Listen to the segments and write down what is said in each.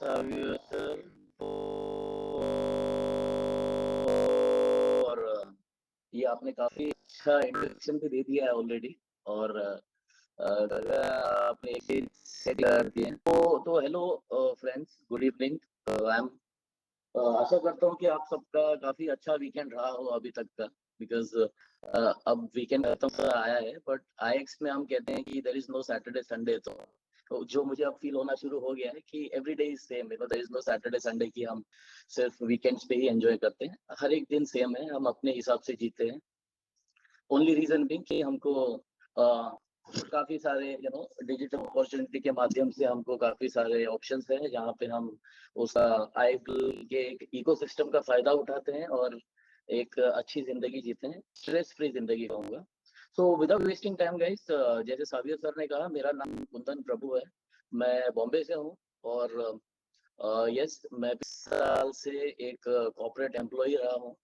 सावियर sir और ये आपने काफ़ी अच्छा इंट्रोडक्शन भी दे दिया है ऑलरेडी और अगर आपने एक चीज़ सेट कर दी है तो hello friends, good evening. I am आशा करता हूँ कि आप सबका काफ़ी अच्छा वीकेंड रहा हो अभी तक का बिकॉज़ अब वीकेंड खत्म हो आया है बट आईएक्स में हम कहते हैं कि there is no Saturday Sunday तो जो मुझे अब फ़ील होना शुरू हो गया है कि every day is same there is no Saturday Sunday कि हम सिर्फ़ वीकेंड्स पे ही एन्जॉय करते हैं। हर एक दिन सेम है, हम अपने हिसाब से जीते हैं। ओनली रीज़न बीइंग कि हमको काफ़ी सारे डिजिटल अपॉर्च्युनिटी के माध्यम से हमको काफ़ी सारे ऑप्शंस हैं जहाँ पे हम उसका आईपीएल के एक इकोसिस्टम का फ़ायदा उठाते हैं और एक अच्छी ज़िंदगी जीते हैं, स्ट्रेस फ्री ज़िंदगी कहूँगा। So without wasting time guys, जैसे साबिर सर ने कहा मेरा नाम कुंदन प्रभु है। मैं बॉम्बे से हूँ और यस मैं 20 साल से एक कॉर्पोरेट एम्प्लॉयी रहा हूँ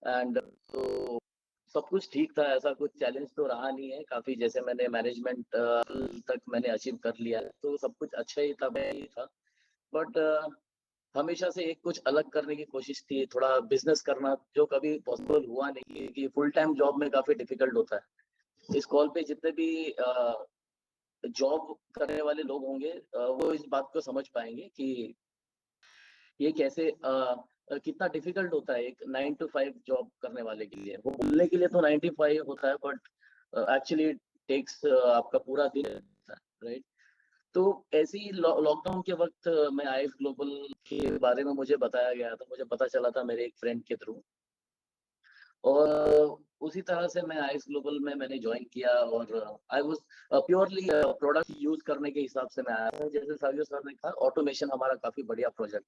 एंड तो सब कुछ ठीक था, ऐसा कुछ चैलेंज तो रहा नहीं है। काफ़ी जैसे मैंने मैनेजमेंट तक मैंने अचीव कर लिया है, तो सब कुछ अच्छा ही था, बढ़िया ही था। बट हमेशा से एक कुछ अलग करने की कोशिश थी, थोड़ा बिज़नेस करना, जो कभी पॉसिबल हुआ नहीं है कि फुल टाइम जॉब में काफ़ी डिफ़िकल्ट होता है। इस कॉल पे जितने भी जॉब करने वाले लोग होंगे वो इस बात को समझ पाएँगे कि ये कैसे कितना डिफिकल्ट होता है एक 9 टू 5 जॉब करने वाले के लिए। वो बोलने के लिए तो 9 टू 5 होता है बट एक्चुअली टेक्स आपका पूरा दिन रहता है, राइट? तो ऐसे ही लॉकडाउन के वक़्त मैं आईएस ग्लोबल के बारे में मुझे बताया गया था, मुझे पता चला था मेरे एक फ्रेंड के थ्रू और उसी तरह से मैं आईएस ग्लोबल में मैंने जॉइन किया और I was purely product use करने के हिसाब से मैं आया था। जैसे साबिर सर ने कहा ऑटोमेशन हमारा काफ़ी बढ़िया प्रोजेक्ट।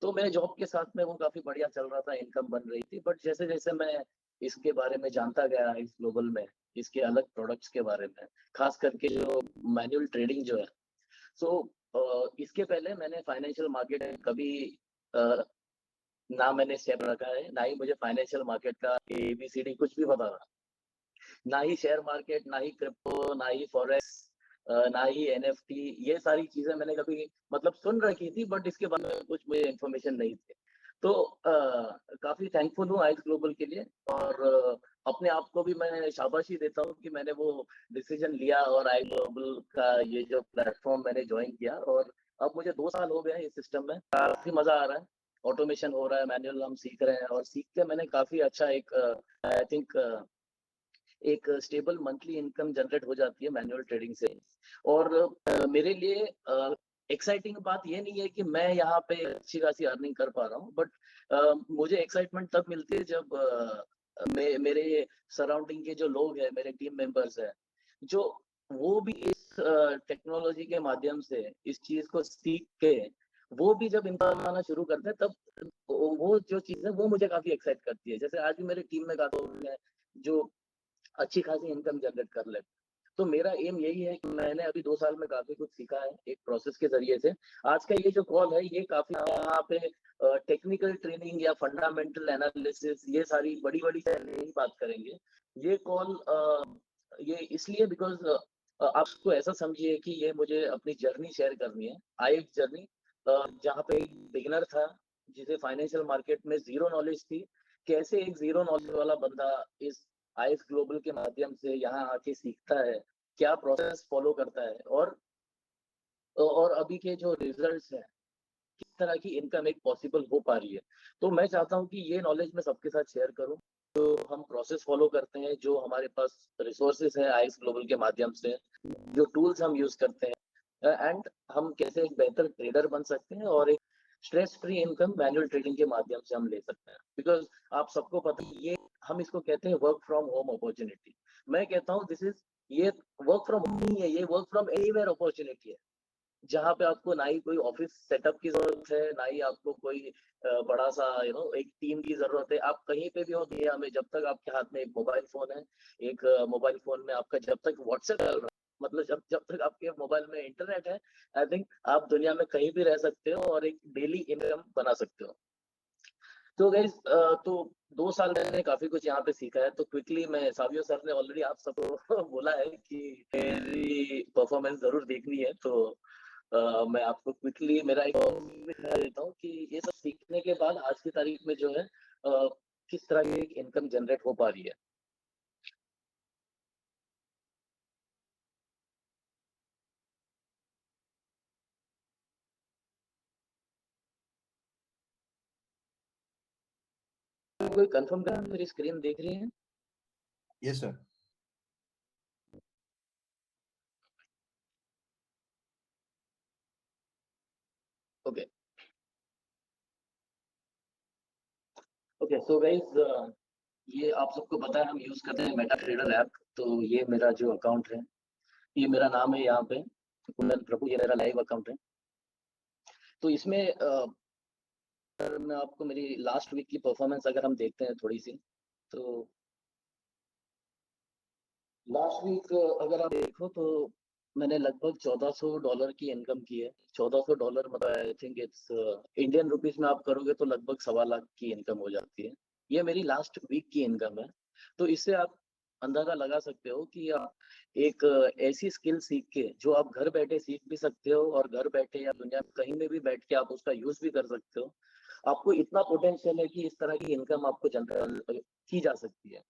तो मेरे जॉब के साथ में वो काफ़ी बढ़िया चल रहा था, इनकम बन रही थी। बट जैसे-जैसे मैं इसके बारे में जानता गया इस ग्लोबल में, इसके अलग प्रोडक्ट्स के बारे में, ख़ास करके जो मैनुअल ट्रेडिंग जो है, सो इसके पहले मैंने फाइनेंशियल मार्केट में कभी अ, ना मैंने स्टेप रखा है, ना ही मुझे फाइनेंशियल मार्केट का एबीसीडी कुछ भी पता था। ना ही शेयर मार्केट, ना ही क्रिप्टो, ना ही फॉरेक्स ना ही एनएफटी ये सारी चीज़ें मैंने कभी मतलब सुन रखी थी बट इसके बारे में कुछ मुझे इन्फॉर्मेशन नहीं थी। तो काफ़ी थैंकफुल हूँ आइस ग्लोबल के लिए और अपने आप को भी मैं शाबाशी देता हूँ कि मैंने वो डिसीज़न लिया और आई ग्लोबल का ये जो प्लेटफ़ॉर्म मैंने जॉइन किया और अब मुझे 2 साल हो गए हैं इस सिस्टम में, काफ़ी मज़ा आ रहा है। ऑटोमेशन हो रहा है, मैनुअल हम सीख रहे हैं और सीख के मैंने काफ़ी अच्छा एक आई थिंक एक स्टेबल मंथली इनकम जनरेट हो जाती है मैनुअल ट्रेडिंग से और मेरे लिए एक्साइटिंग बात ये नहीं है कि मैं यहाँ पे अच्छी खासी अर्निंग कर पा रहा हूँ बट मुझे एक्साइटमेंट तब मिलती है जब मेरे सराउंडिंग के जो लोग हैं मेरे टीम मेंबर्स हैं जो वो भी इस टेक्नोलॉजी के माध्यम से इस चीज को सीख के वो भी जब इनकम आना शुरू करते हैं तब वो जो चीज है वो मुझे काफी एक्साइट करती है। जैसे आज भी मेरे टीम में काफी लोग हैं जो अच्छी खासी इनकम जनरेट कर लेते। तो मेरा एम यही है कि मैंने अभी 2 साल में काफ़ी कुछ सीखा है एक प्रोसेस के ज़रिए से। आज का ये जो कॉल है ये काफ़ी यहाँ पे टेक्निकल ट्रेनिंग या फंडामेंटल एनालिसिस ये सारी बड़ी-बड़ी चीज़ें नहीं बात करेंगे। ये कॉल ये इसलिए बिकॉज़ आप इसको ऐसा समझिए कि ये मुझे अपनी जर्नी शेयर करनी है। एक जर्नी जहाँ पे एक बिगिनर था जिसे फाइनेंशियल मार्केट में ज़ीरो नॉलेज थी। कैसे एक ज़ीरो नॉलेज वाला बंदा इस आईएस ग्लोबल के माध्यम से यहाँ आके सीखता है, क्या प्रोसेस फॉलो करता है और अभी के जो रिजल्ट्स हैं, किस तरह की इनकम एक पॉसिबल हो पा रही है। तो मैं चाहता हूँ कि ये नॉलेज मैं सबके साथ शेयर करूँ। तो हम प्रोसेस फॉलो करते हैं, जो हमारे पास रिसोर्सेज़ हैं आईएस ग्लोबल के माध्यम से, जो टूल्स हम यूज़ करते हैं एंड हम कैसे एक बेहतर ट्रेडर बन सकते हैं और एक stress free income manual trading के माध्यम से हम ले सकते हैं। बिकॉज़ आप सबको पता है ये हम इसको कहते हैं वर्क फ्रॉम होम अपॉर्च्युनिटी। मैं कहता हूँ दिस इज़ ये वर्क फ्रॉम होम नहीं है, ये वर्क फ्रॉम एनीवेयर अपॉर्च्युनिटी है। जहाँ पे आपको ना ही कोई ऑफिस सेटअप की ज़रूरत है, ना ही आपको कोई बड़ा-सा एक टीम की ज़रूरत है। आप कहीं पे भी हो दुनिया में जब तक आपके हाथ में एक मोबाइल फ़ोन है, एक मोबाइल फ़ोन में आपका जब तक व्हाट्सएप चल रहा है, मतलब जब जब तक आपके मोबाइल में इंटरनेट है, आई थिंक आप दुनिया में कहीं भी रह सकते हो और एक डेली इनकम बना सकते हो। तो गाइज़ तो 2 साल मैंने काफ़ी कुछ यहाँ पे सीखा है, तो क्विकली मैं सावियो सर ने ऑलरेडी आप सबको बोला है कि मेरी परफ़ॉर्मेंस ज़रूर देखनी है, तो मैं आपको क्विकली मेरा एक overview भी बता देता हूँ कि ये सब सीखने के बाद आज की तारीख में जो है किस तरह की इनकम जनरेट हो पा रही है। कोई कंफर्म करें, मेरी स्क्रीन देख रही है? Yes sir. Okay okay, so guys, ये आप सबको पता है हम यूज करते हैं मेटा ट्रेडर ऐप। तो ये मेरा जो अकाउंट है, ये मेरा नाम है यहाँ पे कुंदन प्रभु, ये मेरा लाइव अकाउंट है। तो इसमें अगर मैं आपको मेरी लास्ट वीक की परफॉर्मेंस अगर हम देखते हैं थोड़ी सी, तो लास्ट वीक अगर आप देखो तो मैंने लगभग $1400 की इनकम की है। $1400 मतलब I think it's Indian rupees में आप करोगे तो लगभग 1.25 लाख की इनकम हो जाती है। ये मेरी लास्ट वीक की इनकम है। तो इससे आप अंदाजा लगा सकते हो कि आप एक ऐसी स्किल सीख के जो आप घर बैठे सीख भी सकते हो, और घर बैठे या दुनिया में कहीं में भी बैठ के आप उसका यूज भी कर सकते हो। आपको इतना पोटेंशियल है कि इस तरह की इनकम आपको जनरल की जा सकती है।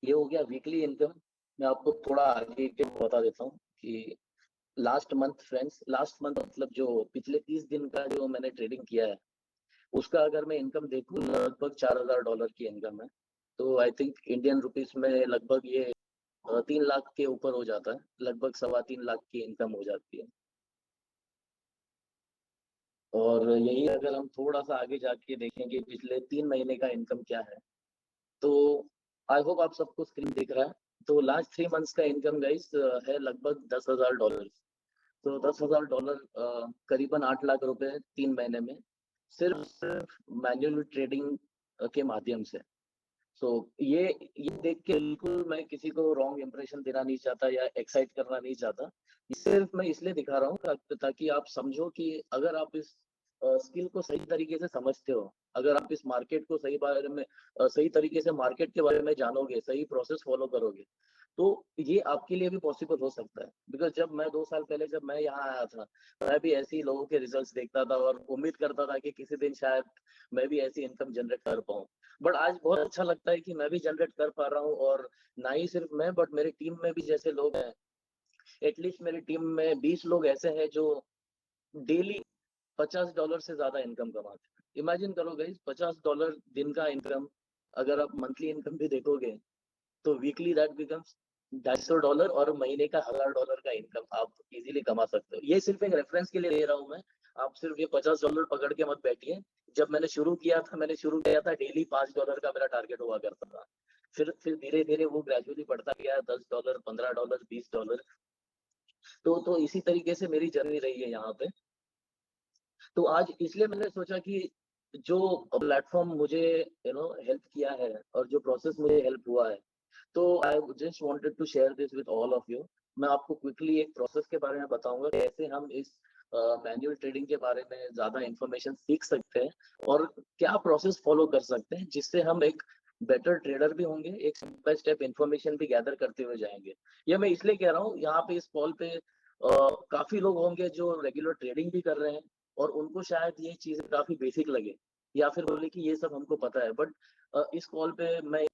ये हो गया वीकली इनकम। मैं आपको थोड़ा आगे के बता देता हूँ कि last month friends, last month मतलब जो पिछले 30 दिन का जो मैंने ट्रेडिंग किया है, उसका अगर मैं इनकम देखूँ लगभग $4000 की इनकम है। तो आई थिंक इंडियन रुपीस में लगभग ये 3 लाख के ऊपर हो जाता है, लगभग 3.25 लाख की इनकम हो जाती है। और यही अगर हम थोड़ा सा आगे जाके देखेंगे पिछले 3 महीने का इनकम क्या है, तो आई होप आप सबको स्क्रीन दिख रहा है। तो लास्ट 3 मंथ्स का इनकम गाइस है लगभग $10,000। तो $10,000 करीबन 8 लाख रुपए 3 महीने में, सिर्फ सिर्फ मैन्युअल ट्रेडिंग के माध्यम से। सो ये देख के बिल्कुल मैं किसी को रॉन्ग इंप्रेशन देना नहीं चाहता या एक्साइट करना नहीं चाहता। ये सिर्फ मैं इसलिए दिखा रहा हूँ ताकि आप समझो कि अगर आप इस स्किल को सही तरीके से समझते हो, अगर आप इस मार्केट को सही बारे में सही तरीके से मार्केट के बारे में जानोगे, सही प्रोसेस फॉलो करोगे, तो ये आपके लिए भी पॉसिबल हो सकता है। बिकॉज जब मैं 2 साल पहले जब मैं यहाँ आया था, मैं भी ऐसे ही लोगों के रिजल्ट्स देखता था और उम्मीद करता था कि किसी दिन शायद मैं भी ऐसी इनकम जनरेट कर पाऊँ। बट आज बहुत अच्छा लगता है कि मैं भी जनरेट कर पा रहा हूँ, और ना ही सिर्फ मैं बट मेरी टीम में भी जैसे लोग हैं, एटलीस्ट मेरी टीम में 20 लोग ऐसे हैं जो डेली $50 से ज्यादा इनकम कमाते हैं। इमेजिन करो गाइस, $50 दिन का इनकम, अगर आप मंथली इनकम भी देखोगे तो वीकली दैट बिकम्स $250, और महीने का $1000 का इनकम आप इजीली कमा सकते हो। ये सिर्फ एक रेफरेंस के लिए दे रहा हूँ मैं। आप सिर्फ ये $50 पकड़ के मत बैठिए। जब मैंने शुरू किया था डेली $5 का मेरा टारगेट हुआ करता था। फिर धीरे धीरे वो ग्रेजुअली बढ़ता गया, $10, $15, $20। तो इसी तरीके से मेरी जर्नी रही है यहाँ पे। तो आज इसलिए मैंने सोचा कि जो प्लेटफॉर्म मुझे हेल्प किया है और जो प्रोसेस मुझे हेल्प हुआ है, तो I just wanted to share this with all of you. मैं आपको क्विकली एक प्रोसेस के बारे में बताऊंगा कैसे हम इस मैनुअल ट्रेडिंग के बारे में ज्यादा इंफॉर्मेशन सीख सकते हैं, और क्या प्रोसेस फॉलो कर सकते हैं जिससे हम एक बेटर ट्रेडर भी होंगे, एक स्टेप बाय स्टेप इंफॉर्मेशन भी गैदर करते हुए जाएंगे। ये मैं इसलिए कह रहा हूँ, यहाँ पे इस कॉल पे काफी लोग होंगे जो रेगुलर ट्रेडिंग भी कर रहे हैं, और उनको शायद ये चीजें काफी बेसिक लगे, या फिर बोले कि ये सब हमको पता है। बट इस कॉल पे मैं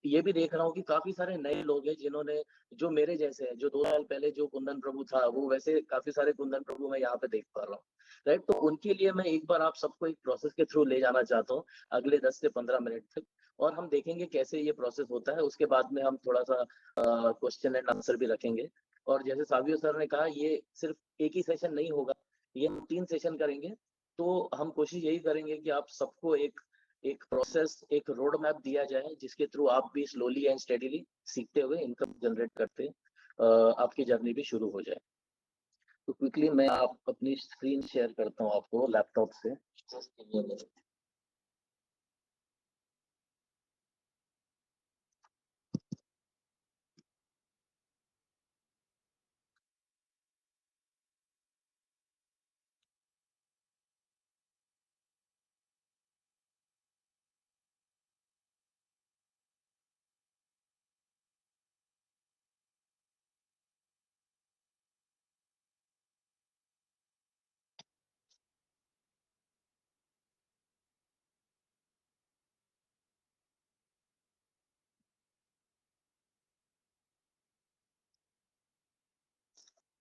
ये भी देख रहा हूँ कि काफी सारे नए लोग हैं जिन्होंने, जो मेरे जैसे हैं, जो 2 साल पहले जो कुंदन प्रभु था वो वैसे काफी सारे कुंदन प्रभु मैं यहाँ पे देख पा रहा हूँ। राइट, तो उनके लिए मैं एक बार आप सबको एक प्रोसेस के थ्रू ले जाना चाहता हूँ अगले 10 से 15 मिनट तक। और हम देखेंगे कैसे ये प्रोसेस होता है। उसके बाद में हम थोड़ा सा क्वेश्चन एंड आंसर भी रखेंगे। और जैसे सावियो सर ने कहा, ये सिर्फ एक ही सेशन नहीं होगा, ये हम 3 सेशन करेंगे। तो हम कोशिश यही करेंगे कि आप सबको एक एक प्रोसेस, एक रोड मैप दिया जाए जिसके थ्रू आप भी स्लोली एंड स्टेडीली सीखते हुए इनकम जनरेट करते आपकी जर्नी भी शुरू हो जाए। तो क्विकली मैं आप अपनी स्क्रीन शेयर करता हूँ आपको लैपटॉप से। जस्ट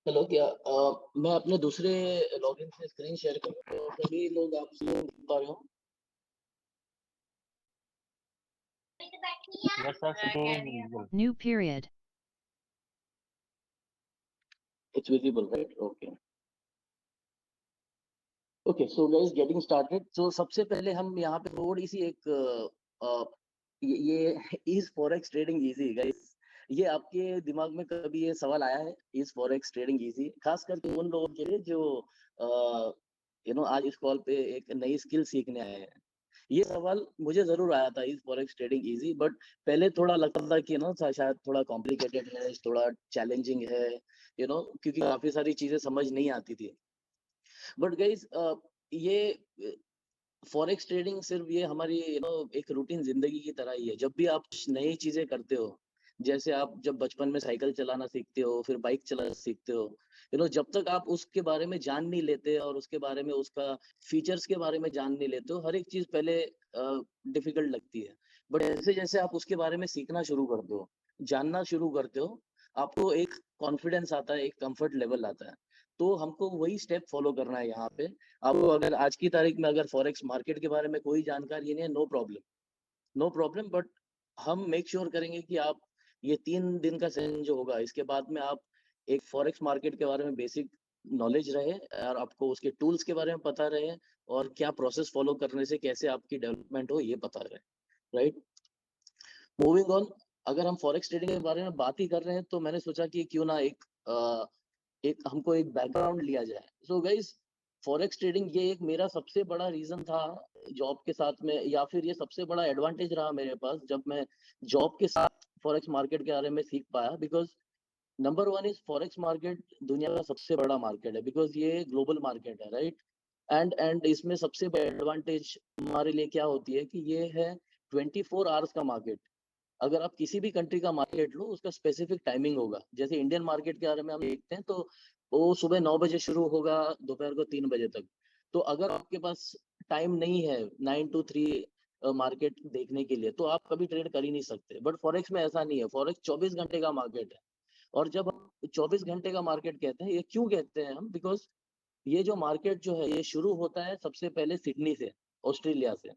हेलो, क्या मैं अपने दूसरे लॉगिन से स्क्रीन शेयर करूँ तो सभी लोग आप देख पा रहे हो? Yes, sir. Sitting is visible. New period. It's visible, right? Okay. Okay, so guys, getting started. So सबसे पहले हम यहाँ पे थोड़ी सी एक ये is forex trading easy guys? ये आपके दिमाग में कभी ये सवाल आया है, इज फॉरेक्स ट्रेडिंग इजी? खास करके उन लोगों के लिए जो आज इस कॉल पे एक नई स्किल सीखने आए हैं। ये सवाल मुझे जरूर आया था, is forex trading easy? But पहले थोड़ा लगता था कि शायद थोड़ा कॉम्प्लिकेटेड है, थोड़ा चैलेंजिंग है, क्योंकि काफी सारी चीजें समझ नहीं आती थी। बट गाइज, ये फॉरेक्स ट्रेडिंग सिर्फ ये हमारी एक रूटीन जिंदगी की तरह ही है। जब भी आप नई चीजें करते हो, जैसे आप जब बचपन में साइकिल चलाना सीखते हो, फिर बाइक चलाना सीखते हो, जब तक आप उसके बारे में जान नहीं लेते और उसके बारे में, उसका फीचर्स के बारे में जान नहीं लेते हो, हर एक चीज पहले डिफिकल्ट लगती है। बट जैसे जैसे आप उसके बारे में सीखना शुरू करते हो, जानना शुरू करते हो, आपको एक कॉन्फिडेंस आता है, एक कंफर्ट लेवल आता है। तो हमको वही स्टेप फॉलो करना है यहाँ पे। आपको अगर आज की तारीख में अगर फॉरेक्स मार्केट के बारे में कोई जानकारी नहीं है, no problem, no problem. But हम मेक श्योर करेंगे कि आप ये 3 दिन का सेशन जो होगा, इसके बाद में आप एक फॉरेक्स मार्केट के बारे में बेसिक नॉलेज रहे, और आपको उसके टूल्स के बारे में पता रहे, और क्या प्रोसेस फॉलो करने से कैसे आपकी डेवलपमेंट हो ये पता रहे, राइट? मूविंग ऑन, अगर हम फॉरेक्स ट्रेडिंग के बारे में बात ही कर रहे हैं तो मैंने सोचा कि क्यों ना एक हमको एक बैकग्राउंड लिया जाए। सो गाइस, फॉरेक्स ट्रेडिंग ये एक मेरा सबसे बड़ा रीजन था जॉब के साथ में, या फिर ये सबसे बड़ा एडवांटेज रहा मेरे पास जब मैं जॉब के साथ फॉरेक्स मार्केट के बारे में सीख पाया। Because number one is, forex market दुनिया का सबसे बड़ा मार्केट है, बिकॉज ये ग्लोबल मार्केट है, राइट? एंड इसमें सबसे बड़ा एडवांटेज हमारे लिए क्या होती है कि ये है 24 आवर्स का मार्केट। अगर आप किसी भी कंट्री का मार्केट लो, उसका स्पेसिफिक टाइमिंग होगा। जैसे इंडियन मार्केट के बारे में हम देखते हैं तो वो सुबह 9 बजे शुरू होगा, दोपहर को 3 बजे तक। तो अगर आपके पास टाइम नहीं है 9 to 3 मार्केट देखने के लिए, तो आप कभी ट्रेड कर ही नहीं सकते। बट फॉरेक्स में ऐसा नहीं है, फॉरेक्स 24 घंटे का मार्केट है। और जब हम 24 घंटे का मार्केट कहते हैं, ये क्यों कहते हैं हम? बिकॉज ये जो मार्केट जो है, ये शुरू होता है सबसे पहले सिडनी से, ऑस्ट्रेलिया से।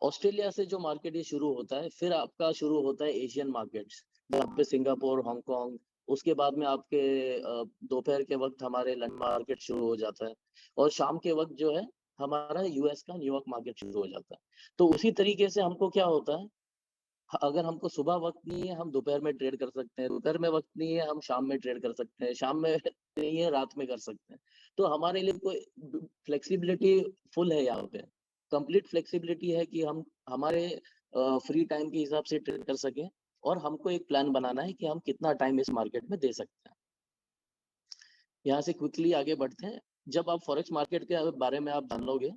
ऑस्ट्रेलिया से जो मार्केट ये शुरू होता है, फिर आपका शुरू होता है एशियन मार्केट्स, जहाँ पे सिंगापुर, हांगकांग, उसके बाद में आपके दोपहर के वक्त हमारे लंदन मार्केट शुरू हो जाता है, और शाम के वक्त जो है हमारा यूएस का न्यूयॉर्क मार्केट शुरू हो जाता है। तो उसी तरीके से हमको क्या होता है, अगर हमको सुबह वक्त नहीं है, हम दोपहर में ट्रेड कर सकते हैं, दोपहर में वक्त नहीं है, हम शाम में ट्रेड कर सकते हैं, शाम में नहीं है, रात में कर सकते हैं। तो हमारे लिए कोई फ्लेक्सिबिलिटी फुल है यहाँ पे, कंप्लीट फ्लेक्सिबिलिटी है कि हम हमारे फ्री टाइम के हिसाब से ट्रेड कर सकें। और हमको एक प्लान बनाना है कि हम कितना टाइम इस मार्केट में दे सकते हैं। यहाँ से क्विकली आगे बढ़ते हैं। जब आप फॉरेक्स मार्केट के बारे में आप जान लोगे,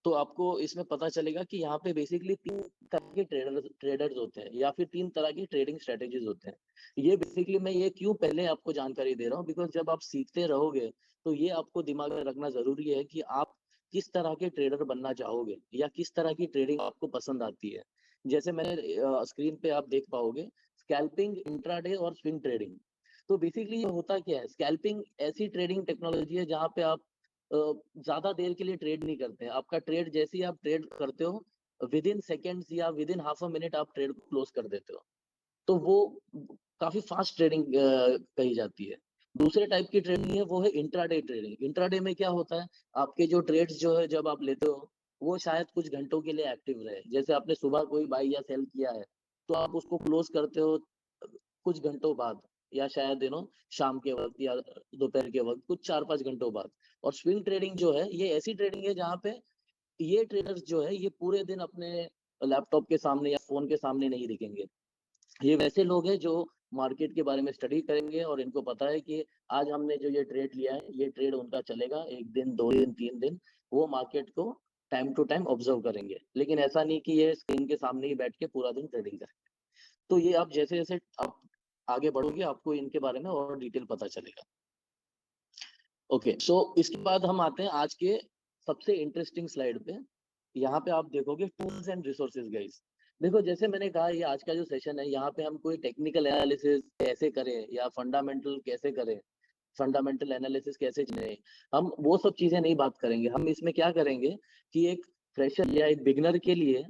तो आपको इसमें पता चलेगा कि यहाँ पे बेसिकली 3 तरह के ट्रेडर्स होते हैं, या फिर 3 तरह की ट्रेडिंग स्ट्रेटेजीज होते हैं। ये बेसिकली मैं ये क्यों पहले आपको जानकारी दे रहा हूँ, बिकॉज जब आप सीखते रहोगे तो ये आपको दिमाग में रखना जरूरी है कि आप किस तरह के ट्रेडर बनना चाहोगे, या किस तरह की ट्रेडिंग आपको पसंद आती है। जैसे मैंने स्क्रीन पे आप देख पाओगे, स्कैल्पिंग, इंट्राडे और स्विंग ट्रेडिंग। तो बेसिकली ये होता क्या है, स्कैल्पिंग ऐसी ट्रेडिंग टेक्नोलॉजी है जहाँ पे आप ज्यादा देर के लिए ट्रेड नहीं करते हैं। आपका ट्रेड जैसे ही आप ट्रेड करते हो, विद इन सेकेंड्स या with in half a minute आप ट्रेड को क्लोज कर देते हो। तो वो काफी फास्ट ट्रेडिंग कही जाती है। दूसरे टाइप की ट्रेडिंग है, वो है इंट्राडे ट्रेडिंग। इंट्राडे में क्या होता है, आपके जो ट्रेड्स जो है जब आप लेते हो, वो शायद कुछ घंटों के लिए एक्टिव रहे। जैसे आपने सुबह कोई बाई या सेल किया है, तो आप उसको क्लोज करते हो कुछ घंटों बाद, या शायद शाम के वक्त या दोपहर के वक्त कुछ 4-5 घंटों बाद। और स्विंग ट्रेडिंग जो है, ये ऐसी ट्रेडिंग है जहाँ पे ये ट्रेडर्स जो है, ये पूरे दिन अपने लैपटॉप के सामने या फोन के सामने नहीं दिखेंगे। ये वैसे लोग हैं जो मार्केट के बारे में स्टडी करेंगे, और इनको पता है कि आज हमने जो ये ट्रेड लिया है, ये ट्रेड उनका चलेगा 1 दिन, 2 दिन, 3 दिन। वो मार्केट को टाइम टू टाइम ऑब्जर्व करेंगे, लेकिन ऐसा नहीं कि ये स्क्रीन के सामने ही बैठ के पूरा दिन ट्रेडिंग करें। तो ये आप जैसे जैसे आप आगे बढ़ोगे, आपको इनके बारे में और डिटेल पता चलेगा। ओके, सो इसके बाद हम आते हैं आज के सबसे इंटरेस्टिंग स्लाइड पे। यहाँ पे आप देखोगे टूल्स एंड रिसोर्सेज गाइस। देखो जैसे मैंने कहा, ये आज का जो सेशन है, यहाँ पे हम कोई टेक्निकल एनालिसिस कैसे करें या फंडामेंटल कैसे करें, फंडामेंटल एनालिसिस कैसे चले, हम वो सब चीजें नहीं बात करेंगे। हम इसमें क्या करेंगे कि एक फ्रेशर या एक बिगनर के लिए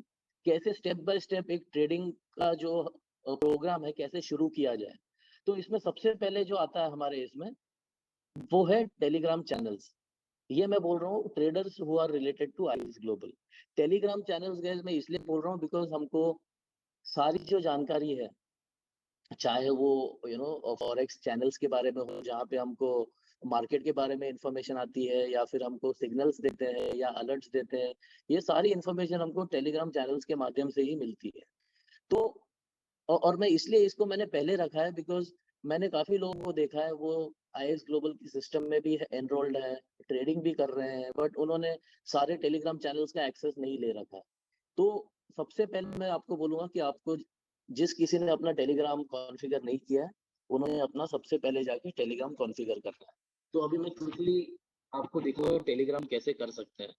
कैसे स्टेप बाय स्टेप एक ट्रेडिंग का जो प्रोग्राम है कैसे शुरू किया जाए। तो इसमें सबसे पहले जो आता है हमारे इसमें, वो है टेलीग्राम चैनल्स। ये मैं बोल रहा हूँ traders who are related to IX global. Telegram channels गैस मैं इसलिए बोल रहा हूँ बिकॉज हमको सारी जो जानकारी है, चाहे वो फॉरेक्स चैनल्स के बारे में हो जहाँ पे हमको मार्केट के बारे में इंफॉर्मेशन आती है, या फिर हमको सिग्नल्स देते हैं या अलर्ट्स देते हैं, ये सारी इंफॉर्मेशन हमको टेलीग्राम चैनल्स के माध्यम से ही मिलती है। तो और मैं इसलिए इसको मैंने पहले रखा है बिकॉज मैंने काफी लोगों को देखा है, वो आईएक्स ग्लोबल की सिस्टम में भी एनरोल्ड है, ट्रेडिंग भी कर रहे हैं, बट उन्होंने सारे टेलीग्राम चैनल्स का एक्सेस नहीं ले रखा। तो सबसे पहले मैं आपको बोलूंगा कि आपको, जिस किसी ने अपना टेलीग्राम कॉन्फ़िगर नहीं किया है, उन्होंने अपना सबसे पहले जाके टेलीग्राम कॉन्फ़िगर करना है। तो अभी मैं क्विकली आपको दिखाऊंगा टेलीग्राम कैसे कर सकते हैं।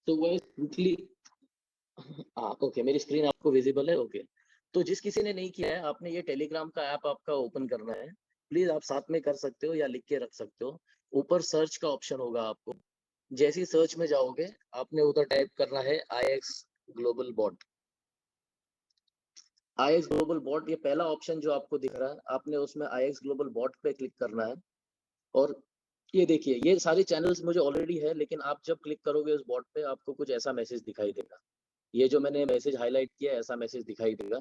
तो वो क्विकली, हाँ ओके, मेरी स्क्रीन आपको विजिबल है, ओके। तो जिस किसी ने नहीं किया है, आपने ये टेलीग्राम का ऐप आपका ओपन करना है। प्लीज आप साथ में कर सकते हो या लिख के रख सकते हो। ऊपर सर्च का ऑप्शन होगा आपको, जैसे ही सर्च में जाओगे आपने उधर टाइप करना है आईएक्स ग्लोबल बॉट। आईएक्स ग्लोबल बॉट, ये पहला ऑप्शन जो आपको दिख रहा है, आपने उसमें आईएक्स ग्लोबल बॉट पे क्लिक करना है। और ये देखिए, ये सारे चैनल्स मुझे ऑलरेडी है, लेकिन आप जब क्लिक करोगे उस बॉट पे आपको कुछ ऐसा मैसेज दिखाई देगा। ये जो मैंने मैसेज हाईलाइट किया है, ऐसा मैसेज दिखाई देगा,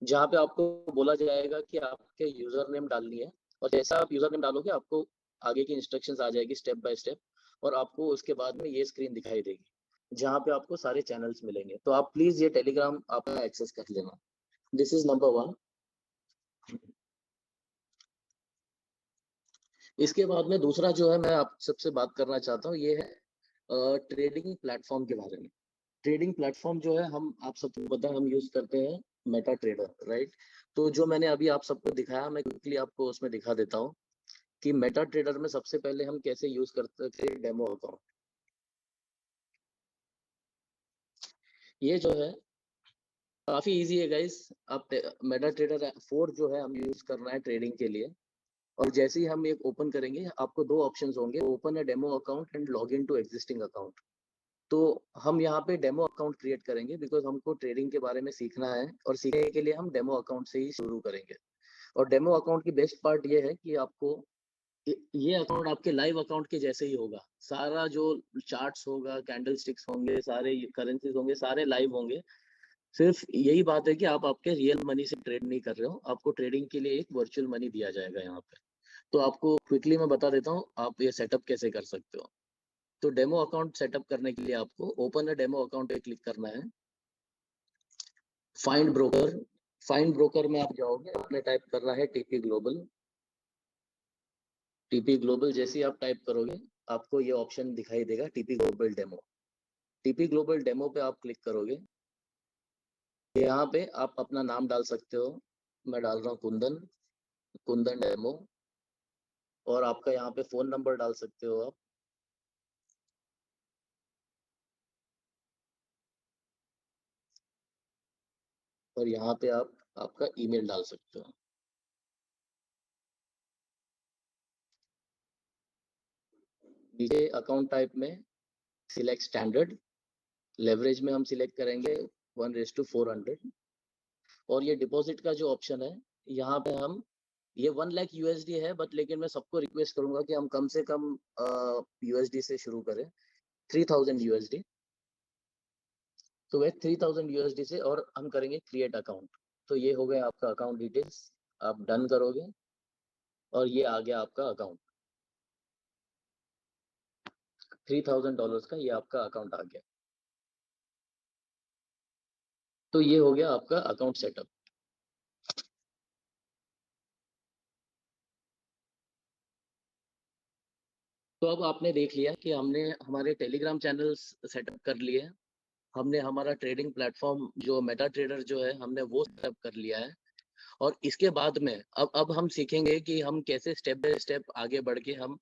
जहाँ पे आपको बोला जाएगा कि आपके यूजर नेम डालनी है। और जैसा आप यूजर नेम डालोगे आपको आगे की इंस्ट्रक्शंस आ जाएगी स्टेप बाय स्टेप, और आपको उसके बाद में ये स्क्रीन दिखाई देगी जहाँ पे आपको सारे चैनल्स मिलेंगे। तो आप प्लीज ये टेलीग्राम आपका एक्सेस कर लेना। This is number 1। इसके बाद में दूसरा जो है मैं आप सबसे बात करना चाहता हूँ, ये है ट्रेडिंग प्लेटफॉर्म के बारे में। ट्रेडिंग प्लेटफॉर्म जो है, हम आप सबको पता है हम यूज करते हैं मेटा ट्रेडर, राइट। तो जो मैंने अभी आप सबको दिखाया, मैं क्विकली आपको उसमें दिखा देता हूँ कि मेटा ट्रेडर में सबसे पहले हम कैसे यूज करते थे डेमो अकाउंट। ये जो है काफी इजी है गाइस। आप मेटा ट्रेडर 4 जो है हम यूज करना है ट्रेडिंग के लिए। और जैसे ही हम एक ओपन करेंगे, आपको दो ऑप्शंस होंगे, ओपन है demo account and log in to existing account. तो हम यहाँ पे डेमो अकाउंट क्रिएट करेंगे बिकॉज हमको ट्रेडिंग के बारे में सीखना है, और सीखने के लिए हम डेमो अकाउंट से ही शुरू करेंगे। और डेमो अकाउंट की बेस्ट पार्ट ये है कि आपको ये अकाउंट आपके लाइव अकाउंट के जैसे ही होगा। सारा जो चार्ट्स होगा, कैंडल स्टिक्स होंगे, सारे करेंसीज होंगे, सारे लाइव होंगे। सिर्फ यही बात है कि आप आपके रियल मनी से ट्रेड नहीं कर रहे हो, आपको ट्रेडिंग के लिए एक वर्चुअल मनी दिया जाएगा यहाँ पे। तो आपको क्विकली मैं बता देता हूँ आप ये सेटअप कैसे कर सकते हो। तो डेमो अकाउंट सेटअप करने के लिए आपको ओपन अ डेमो अकाउंट पे क्लिक करना है। फाइंड ब्रोकर, फाइंड ब्रोकर में आप जाओगे, आपने टाइप करना है टीपी ग्लोबल। टीपी ग्लोबल जैसे ही आप टाइप करोगे, आपको ये ऑप्शन दिखाई देगा TP global demo. TP global demo पे आप क्लिक करोगे, यहाँ पे आप अपना नाम डाल सकते हो। मैं डाल रहा हूँ कुंदन, कुंदन डेमो। और आपका यहाँ पे फोन नंबर डाल सकते हो आप। और यहाँ पे आप आपका ईमेल डाल सकते हो। नीचे अकाउंट टाइप में सिलेक्ट स्टैंडर्ड, लेवरेज में हम सिलेक्ट करेंगे 1:400। और ये डिपॉजिट का जो ऑप्शन है, यहाँ पे हम, ये 1 लाख यूएसडी है, बट लेकिन मैं सबको रिक्वेस्ट करूंगा कि हम कम से कम यूएसडी से शुरू करें, 3000 यूएसडी। तो वह 3000 यूएसडी से, और हम करेंगे क्रिएट अकाउंट। तो ये हो गया आपका अकाउंट डिटेल्स, आप डन करोगे और ये आ गया आपका अकाउंट। $3000 का ये आपका अकाउंट आ गया। तो ये हो गया आपका अकाउंट सेटअप। तो अब आपने देख लिया कि हमने हमारे टेलीग्राम चैनल्स सेटअप कर लिए, हमने हमारा ट्रेडिंग प्लेटफॉर्म जो मेटा ट्रेडर जो है हमने वो सेटअप कर लिया है। और इसके बाद में अब हम सीखेंगे कि हम कैसे स्टेप बाय स्टेप आगे बढ़ के हम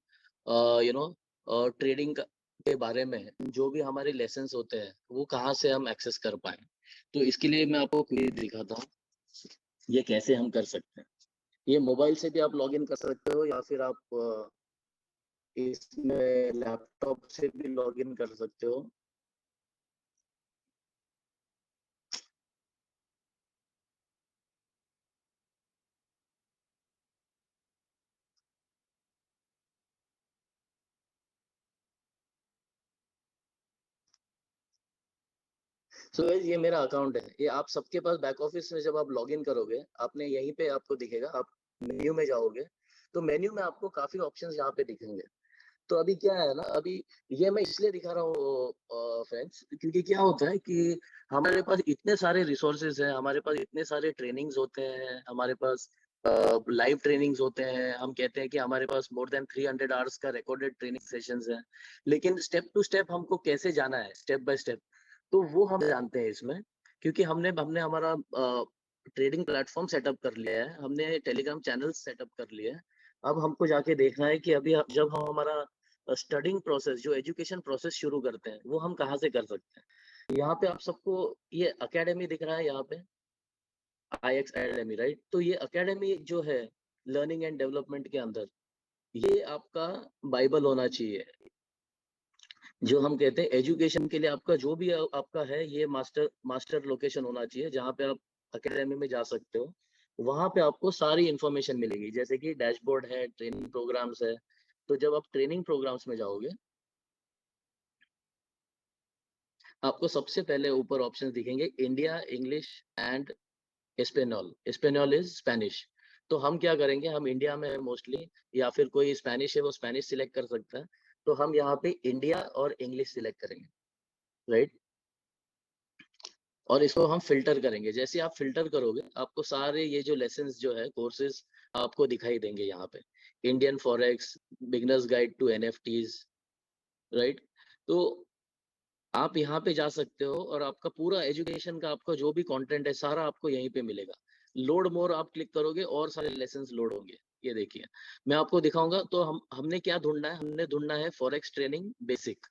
यू नो ट्रेडिंग के बारे में जो भी हमारे लेसन्स होते हैं वो कहाँ से हम एक्सेस कर पाए। तो इसके लिए मैं आपको क्विज दिखाता हूँ, ये कैसे हम कर सकते हैं। ये मोबाइल से भी आप लॉग इन कर सकते हो या फिर आप इसमें लैपटॉप से भी लॉग इन कर सकते हो। सो गाइस ये मेरा अकाउंट है, ये आप सबके पास बैक ऑफिस में जब आप लॉग इन करोगे आपने यहीं पे आपको दिखेगा, आप मेन्यू में जाओगे तो मेन्यू में आपको काफी ऑप्शंस यहाँ पे दिखेंगे। तो अभी क्या है ना, अभी ये मैं इसलिए दिखा रहा हूँ फ्रेंड्स, क्योंकि क्या होता है कि हमारे पास इतने सारे रिसोर्सेज हैं, हमारे पास इतने सारे ट्रेनिंग्स होते हैं, हमारे पास लाइव ट्रेनिंग्स होते हैं, हम कहते हैं कि हमारे पास मोर देन 300 आवर्स का रिकॉर्डेड ट्रेनिंग सेशंस हैं। लेकिन स्टेप टू स्टेप हमको कैसे जाना है, स्टेप बाय स्टेप, तो वो हम जानते हैं इसमें, क्योंकि हमने हमने हमारा ट्रेडिंग प्लेटफॉर्म सेटअप कर लिया है, हमने टेलीग्राम चैनल सेटअप कर लिया है। अब हमको जाके देखना है कि अभी जब हम हमारा स्टडिंग प्रोसेस जो एजुकेशन प्रोसेस शुरू करते हैं वो हम कहाँ से कर सकते हैं। यहाँ पे आप सबको ये अकेडमी दिख रहा है, यहाँ पे IX एकेडमी, राइट। तो ये अकेडमी जो है लर्निंग एंड डेवलपमेंट के अंदर, ये आपका बाइबल होना चाहिए। जो हम कहते हैं एजुकेशन के लिए आपका जो भी आपका है, ये मास्टर मास्टर लोकेशन होना चाहिए जहाँ पे आप अकेडमी में जा सकते हो। वहां पे आपको सारी इंफॉर्मेशन मिलेगी, जैसे कि डैशबोर्ड है, ट्रेनिंग प्रोग्राम्स है। तो जब आप ट्रेनिंग प्रोग्राम्स में जाओगे आपको सबसे पहले ऊपर ऑप्शंस दिखेंगे, India, English and Espanol. Espanol is Spanish. तो हम क्या करेंगे, हम इंडिया में है मोस्टली, या फिर कोई स्पेनिश है वो स्पेनिश सिलेक्ट कर सकता है। तो हम यहाँ पे इंडिया और इंग्लिश सिलेक्ट करेंगे, राइट। और इसको हम फिल्टर करेंगे, जैसे आप फिल्टर करोगे आपको सारे ये जो लेसन्स जो है कोर्सेज आपको दिखाई देंगे यहाँ पे। Indian forex, beginners guide to NFTs, right. तो आप यहाँ पे जा सकते हो और आपका पूरा एजुकेशन का आपका जो भी कंटेंट है सारा आपको यहीं पे मिलेगा। लोड मोर आप क्लिक करोगे और सारे लेसन्स लोड होंगे। ये देखिए मैं आपको दिखाऊंगा। तो हमने क्या ढूंढना है, हमने ढूंढना है फॉरेक्स ट्रेनिंग बेसिक,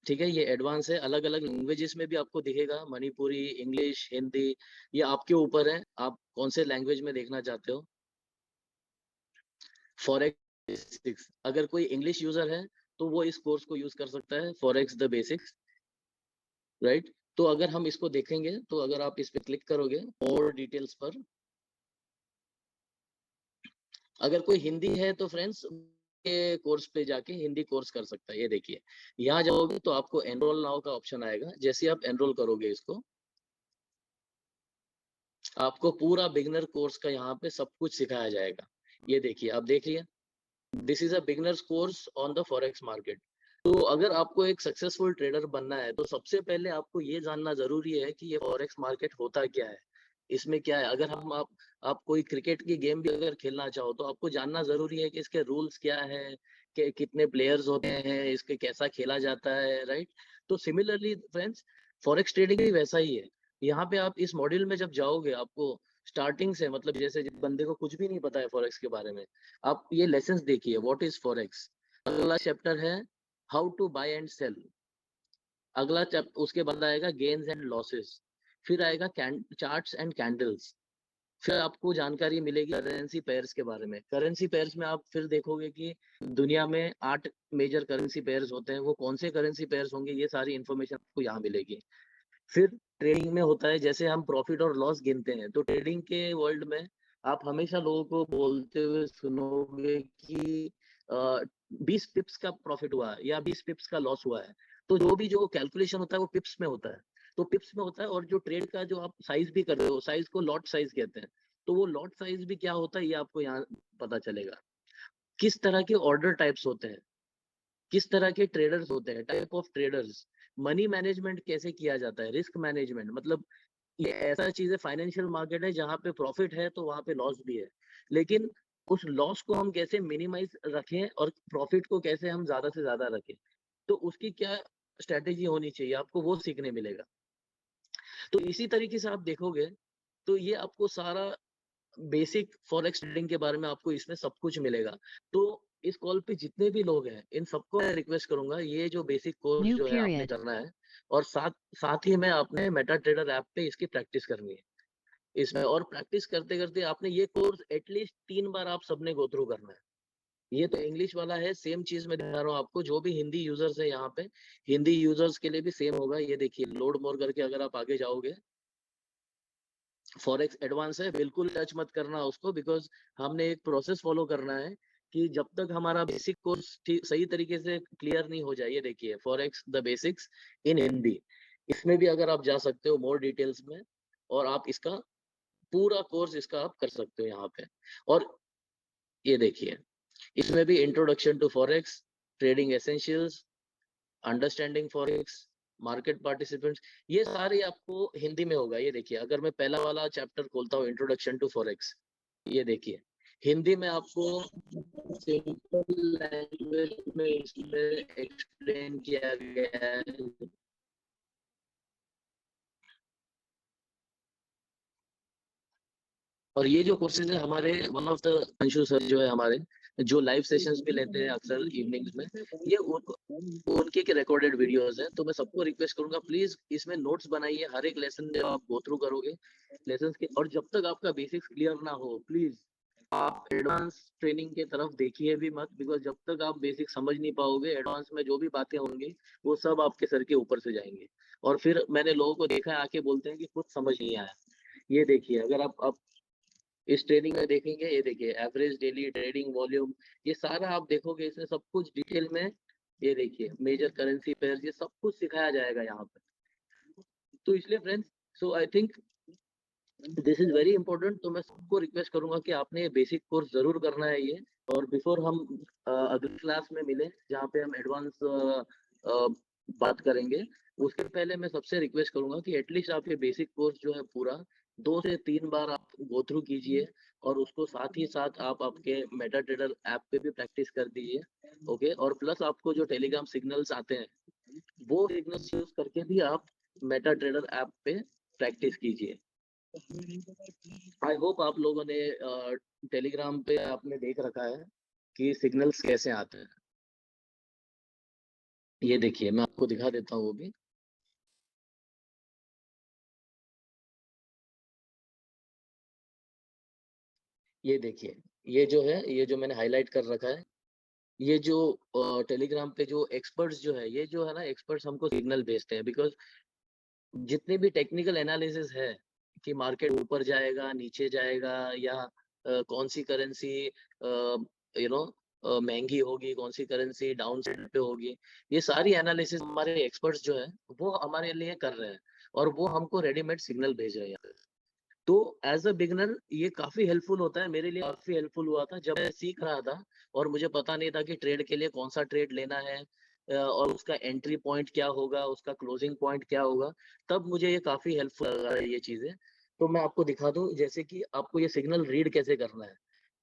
ठीक है। ये एडवांस है, अलग अलग लैंग्वेजेस में भी आपको दिखेगा, मणिपुरी, इंग्लिश, हिंदी, ये आपके ऊपर है आप कौन से लैंग्वेज में देखना चाहते हो। फॉरेक्स बेसिक्स, अगर कोई इंग्लिश यूजर है तो वो इस कोर्स को यूज कर सकता है, फॉरेक्स द बेसिक्स, राइट। तो अगर हम इसको देखेंगे तो अगर आप इस पे क्लिक करोगे और डिटेल्स पर, अगर कोई हिंदी है तो फ्रेंड्स के कोर्स पे जाके हिंदी कोर्स कर सकता है। ये देखिए यहाँ जाओगे तो आपको एनरोल नाउ का ऑप्शन आएगा, जैसे आप एनरोल करोगे इसको आपको पूरा बिगनर कोर्स का यहाँ पे सब कुछ सिखाया जाएगा। ये देखिए आप देख लिया, this is a beginners course on the forex market. तो अगर आपको एक सक्सेसफुल ट्रेडर बनना है तो सबसे पहले आपको ये जानना जरूरी है कि ये फॉरेक्स मार्केट होता क्या है, इसमें क्या है। अगर आप कोई क्रिकेट की गेम भी अगर खेलना चाहो तो आपको जानना जरूरी है कि इसके रूल्स क्या है, कि कितने प्लेयर्स होते हैं, इसके कैसा खेला जाता है, राइट। तो सिमिलरली फ्रेंड्स फॉरेक्स ट्रेडिंग भी वैसा ही है। यहाँ पे आप इस मॉड्यूल में जब जाओगे आपको स्टार्टिंग से, मतलब जैसे जिस बंदे को कुछ भी नहीं पता है फॉरेक्स के बारे में, आप ये लेसन्स देखिए, व्हाट इज फॉरेक्स। अगला चैप्टर है how to buy and sell. अगला चैप्टर उसके बाद आएगा गेन्स एंड लॉसेस। फिर आएगा चार्ट्स एंड कैंडल्स। फिर आपको जानकारी मिलेगी करेंसी पेयर्स के बारे में। करेंसी पेयर्स में आप फिर देखोगे कि दुनिया में 8 मेजर करेंसी पेयर्स होते हैं, वो कौन से करेंसी पेयर्स होंगे ये सारी इंफॉर्मेशन आपको यहाँ मिलेगी। फिर ट्रेडिंग में होता है, जैसे हम प्रॉफिट और लॉस गिनते हैं, तो ट्रेडिंग के वर्ल्ड में आप हमेशा लोगों को बोलते हुए सुनोगे कि 20 पिप्स का प्रॉफिट हुआ है या 20 पिप्स का लॉस हुआ है। तो जो भी जो कैलकुलेशन होता है वो पिप्स में होता है। तो पिप्स में होता है, और जो ट्रेड का जो आप साइज भी कर रहे हो, साइज को लॉट साइज कहते हैं। तो वो लॉट साइज भी क्या होता है ये आपको यहाँ पता चलेगा। किस तरह के ऑर्डर टाइप्स होते हैं, किस तरह के ट्रेडर्स होते हैं, type of traders, money management कैसे किया जाता है, रिस्क मैनेजमेंट, मतलब ये ऐसा चीज है, फाइनेंशियल मार्केट है जहाँ पे प्रॉफिट है तो वहां पे लॉस भी है। लेकिन उस लॉस को हम कैसे मिनिमाइज रखें और प्रॉफिट को कैसे हम ज्यादा से ज्यादा रखें, तो उसकी क्या स्ट्रेटेजी होनी चाहिए, आपको वो सीखने मिलेगा। तो इसी तरीके से आप देखोगे तो ये आपको सारा बेसिक फॉरेक्स ट्रेडिंग के बारे में आपको इसमें सब कुछ मिलेगा। तो इस कॉल पे जितने भी लोग हैं इन सबको मैं रिक्वेस्ट करूंगा ये जो बेसिक कोर्स New जो है आपने period. करना है, और साथ साथ ही में आपने मेटा ट्रेडर ऐप पे इसकी प्रैक्टिस करनी है इसमें, और प्रैक्टिस करते करते आपने ये कोर्स एटलीस्ट 3 बार आप सबने गो थ्रू करना है। ये तो इंग्लिश वाला है, सेम चीज मैं दिखा रहा हूँ आपको, जो भी हिंदी यूजर्स है यहाँ पे, हिंदी यूजर्स के लिए भी सेम होगा। ये देखिए लोड मोर करके अगर आप आगे जाओगे, फॉरेक्स एडवांस है, बिल्कुल टच मत करना उसको, बिकॉज हमने एक प्रोसेस फॉलो करना है कि जब तक हमारा बेसिक कोर्स सही तरीके से क्लियर नहीं हो जाए। ये देखिए फॉरेक्स द बेसिक्स इन हिंदी, इसमें भी अगर आप जा सकते हो मोर डिटेल्स में, और आप इसका पूरा कोर्स इसका आप कर सकते हो यहाँ पे। और ये देखिए इसमें भी introduction to forex, trading essentials, understanding forex, market participants, ये सारे आपको हिंदी में होगा। ये देखिए अगर मैं पहला वाला चैप्टर खोलता हूँ इंट्रोडक्शन टू फॉरेक्स, ये देखिए हिंदी में आपको सिंपल लैंग्वेज में इसमें एक्सप्लेन किया गया है। और ये जो कोर्सेज है हमारे, one of the Anshu sir जो है हमारे, जो लाइव सेशंस भी लेते हैं अक्सर इवनिंग्स में, ये उनके के रिकॉर्डेड वीडियोस हैं। तो मैं सबको रिक्वेस्ट करूंगा प्लीज इसमें नोट्स बनाइए, हर एक लेसन जब आप गो थ्रू करोगे लेसन के, और जब तक आपका बेसिक्स क्लियर ना हो प्लीज आप एडवांस ट्रेनिंग के तरफ देखिए भी मत, बिकॉज जब तक आप बेसिक समझ नहीं पाओगे एडवांस में जो भी बातें होंगी वो सब आपके सर के ऊपर से जाएंगे। और फिर मैंने लोगों को देखा है आके बोलते हैं कि कुछ समझ नहीं आया। ये देखिए अगर आप इस ट्रेनिंग में देखेंगे, ये देखिए एवरेज डेली ट्रेडिंग वॉल्यूम, ये सारा आप देखोगे इसमें सब कुछ डिटेल में। ये देखिए मेजर करेंसी पेयर, ये सब कुछ सिखाया जाएगा यहाँ पे। तो इसलिए friends, so I think this is very important. तो मैं सबको रिक्वेस्ट करूंगा कि आपने ये बेसिक कोर्स जरूर करना है ये। और बिफोर हम अगली क्लास में मिले जहाँ पे हम एडवांस बात करेंगे, उसके पहले मैं सबसे रिक्वेस्ट करूंगा कि एटलीस्ट आप ये बेसिक कोर्स जो है पूरा 2 से 3 बार आप गो थ्रू कीजिए, और उसको साथ ही साथ आप आपके मेटा ट्रेडर ऐप पे भी प्रैक्टिस कर दीजिए। ओके, और प्लस आपको जो टेलीग्राम सिग्नल्स आते हैं वो सिग्नल्स यूज करके भी आप मेटा ट्रेडर ऐप पे प्रैक्टिस कीजिए। आई होप आप लोगों ने टेलीग्राम पे आपने देख रखा है कि सिग्नल्स कैसे आते हैं। ये देखिए मैं आपको दिखा देता हूँ वो भी। ये देखिए ये जो है, ये जो मैंने हाईलाइट कर रखा है, ये जो टेलीग्राम पे जो एक्सपर्ट्स जो है, ये जो है ना एक्सपर्ट्स हमको सिग्नल भेजते हैं, बिकॉज जितने भी टेक्निकल एनालिसिस है कि मार्केट ऊपर जाएगा नीचे जाएगा, या कौन सी करेंसी यू नो महंगी होगी, कौन सी करेंसी डाउन साइड पे होगी, ये सारी एनालिसिस हमारे एक्सपर्ट्स जो है वो हमारे लिए कर रहे हैं, और वो हमको रेडीमेड सिग्नल भेज रहे हैं। तो एज अ बिगनर ये काफी हेल्पफुल होता है, मेरे लिए काफी हेल्पफुल हुआ था जब मैं सीख रहा था और मुझे पता नहीं था कि ट्रेड के लिए कौन सा ट्रेड लेना है, और उसका एंट्री पॉइंट क्या होगा, उसका क्लोजिंग पॉइंट क्या होगा। तब मुझे ये काफी हेल्पफुल लगा है ये चीजें। तो मैं आपको दिखा दूं जैसे कि आपको ये सिग्नल रीड कैसे करना है।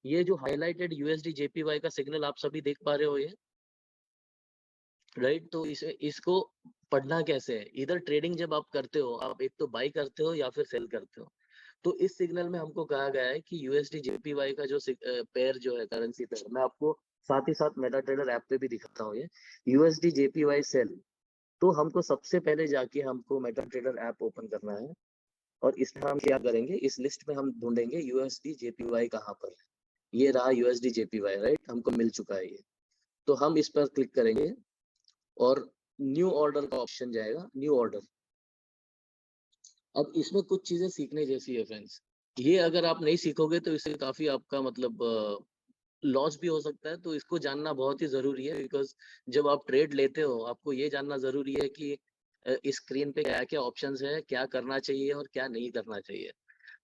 ये जो हाईलाइटेड यूएसडी जेपीवाई का सिग्नल आप सभी देख पा रहे हो ये, राइट? तो इसको पढ़ना कैसे है, इधर ट्रेडिंग जब आप करते हो आप एक तो बाई करते हो या फिर सेल करते हो। तो इस सिग्नल में हमको कहा गया है कि यूएसडी जेपीवाई का जो पेयर जो है, करेंसी पेयर, मैं आपको साथ ही साथ मेटा ट्रेडर ऐप पे भी दिखाता हूँ। ये यूएसडी जेपीवाई सेल, तो हमको सबसे पहले जाके हमको मेटा ट्रेडर ऐप ओपन करना है, और इसमें हम क्या करेंगे, इस लिस्ट में हम ढूंढेंगे यूएसडी जेपीवाई कहाँ पर है। ये रहा यूएसडी जेपीवाई, राइट? हमको मिल चुका है ये। तो हम इस पर क्लिक करेंगे और न्यू ऑर्डर का ऑप्शन जाएगा, न्यू ऑर्डर। अब इसमें कुछ चीजें सीखने जैसी है फ्रेंड्स। ये अगर आप नहीं सीखोगे तो इससे काफी आपका मतलब लॉस भी हो सकता है। तो इसको जानना बहुत ही जरूरी है, बिकॉज जब आप ट्रेड लेते हो आपको ये जानना जरूरी है कि इस स्क्रीन पे क्या क्या ऑप्शंस है, क्या करना चाहिए और क्या नहीं करना चाहिए।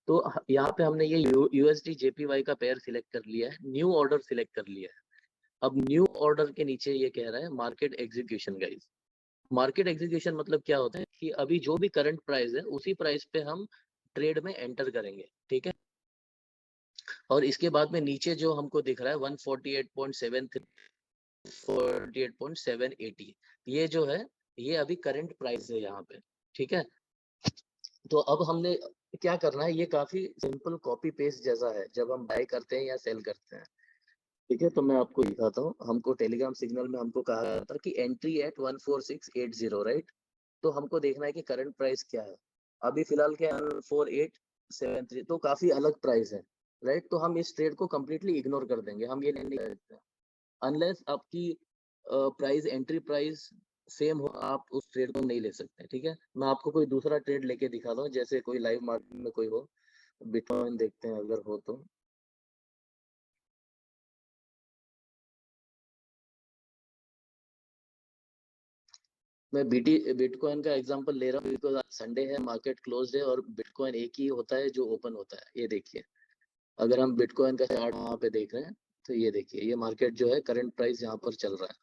तो यहाँ पे हमने ये यूएसडी जेपीवाई का पेयर सिलेक्ट कर लिया है, न्यू ऑर्डर सिलेक्ट कर लिया है। अब न्यू ऑर्डर के नीचे ये कह रहा है market execution guys. Market execution मतलब क्या होता है कि अभी जो भी करंट प्राइस है उसी प्राइस पे हम ट्रेड में एंटर करेंगे, ठीक है? और इसके बाद में नीचे जो हमको दिख रहा है 148.73 48.780, ये जो है ये अभी करंट प्राइस है यहाँ पे, ठीक है। तो अब हमने क्या करना है, ये काफी सिंपल कॉपी पेस्ट जैसा है जब हम बाय करते हैं या सेल करते हैं, ठीक है। तो मैं आपको दिखाता हूँ, हमको टेलीग्राम सिग्नल में हमको कहा गया था कि एंट्री एट 14680, राइट। तो हमको देखना है कि करंट प्राइस क्या है, अभी फिलहाल क्या है 4873, तो काफी अलग प्राइस है, राइट। तो हम इस ट्रेड को कम्प्लीटली इग्नोर कर देंगे, हम ये नहीं करते अनलेस आपकी प्राइस एंट्री प्राइस सेम हो, आप उस ट्रेड को नहीं ले सकते, ठीक है। मैं आपको कोई दूसरा ट्रेड लेके दिखाता हूँ, जैसे कोई लाइव मार्केट में कोई हो, बिटकॉइन देखते हैं अगर हो तो। मैं बिटकॉइन का एग्जांपल ले रहा हूँ बिकॉज आज संडे है, मार्केट क्लोज है और बिटकॉइन एक ही होता है जो ओपन होता है। ये देखिए, अगर हम बिटकॉइन का चार्ट वहाँ पे देख रहे हैं तो ये देखिए, ये मार्केट जो है करंट प्राइस यहाँ पर चल रहा है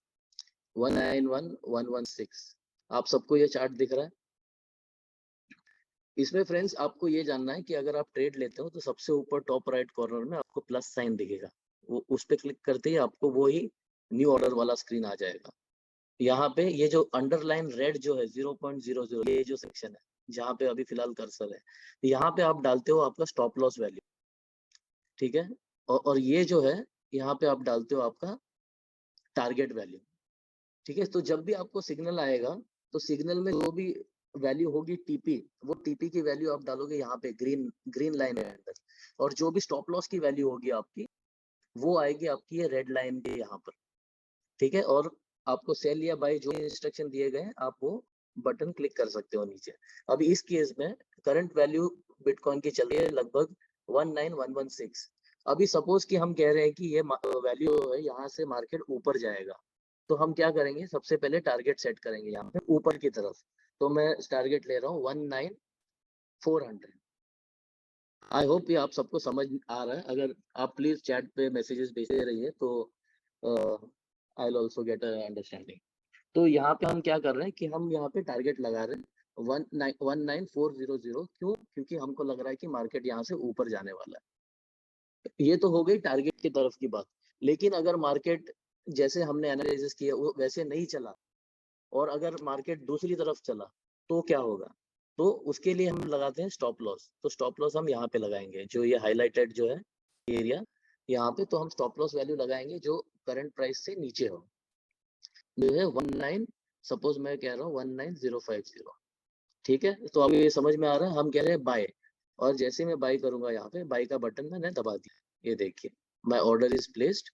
191116। आप सबको ये चार्ट दिख रहा है। इसमें फ्रेंड्स आपको ये जानना है कि अगर आप ट्रेड लेते हो तो सबसे ऊपर टॉप राइट कॉर्नर में आपको प्लस साइन दिखेगा, वो उस पर क्लिक करते ही आपको वो ही न्यू ऑर्डर वाला स्क्रीन आ जाएगा। यहाँ पे ये जो अंडरलाइन रेड जो है 0.00, ये जो सेक्शन है जहाँ पे अभी फिलहाल कर्सर है, यहाँ पे आप डालते हो आपका स्टॉप लॉस वैल्यू, ठीक है। और ये जो है यहाँ पे आप डालते हो आपका टारगेट वैल्यू, ठीक है। तो जब भी आपको सिग्नल आएगा तो सिग्नल में जो भी वैल्यू होगी टीपी, वो टीपी की वैल्यू आप डालोगे यहाँ पे ग्रीन ग्रीन लाइन है अंदर, और जो भी स्टॉप लॉस की वैल्यू होगी आपकी वो आएगी आपकी ये रेड लाइन के यहाँ पर, ठीक है। और आपको सेल या बाय जो इंस्ट्रक्शन दिए गए हैं आप वो बटन क्लिक कर सकते हो नीचे। अभी इस केस में करंट वैल्यू बिटकॉइन की चल रही है लगभग 19116। अभी सपोज कि हम कह रहे हैं कि ये वैल्यू है यहाँ से मार्केट ऊपर जाएगा, तो हम क्या करेंगे, सबसे पहले टारगेट सेट करेंगे यहाँ पे ऊपर की तरफ। तो मैं टारगेट ले रहा हूँ 19400। आई होप ये आप सबको समझ आ रहा है। अगर आप प्लीज चैट पे मैसेजेस भेजते रहिए तो I will also get understanding. तो यहाँ पे हम क्या कर रहे हैं कि हम यहाँ पे टारगेट लगा रहे हैं 19400। क्यों? क्योंकि हमको लग रहा है कि मार्केट यहाँ से ऊपर जाने वाला है। ये तो हो गई टारगेट की तरफ की बात। लेकिन अगर मार्केट जैसे हमने एनालिसिस किया वो वैसे नहीं चला, और अगर मार्केट दूसरी तरफ चला तो क्या होगा? तो उसके लिए हम लगाते हैं स्टॉप लॉस। तो स्टॉप लॉस हम यहाँ पे लगाएंगे, जो ये हाईलाइटेड जो है एरिया यहाँ पे, तो हम स्टॉप लॉस वैल्यू लगाएंगे जो करंट प्राइस से नीचे हो, जो है 19, सपोज मैं कह रहा हूँ 19050, ठीक है। तो अब ये समझ में आ रहा है, हम कह रहे हैं बाय, और जैसे मैं बाय करूंगा यहाँ पे बाय का बटन मैंने दबा दिया, ये देखिए माय ऑर्डर इज प्लेस्ड,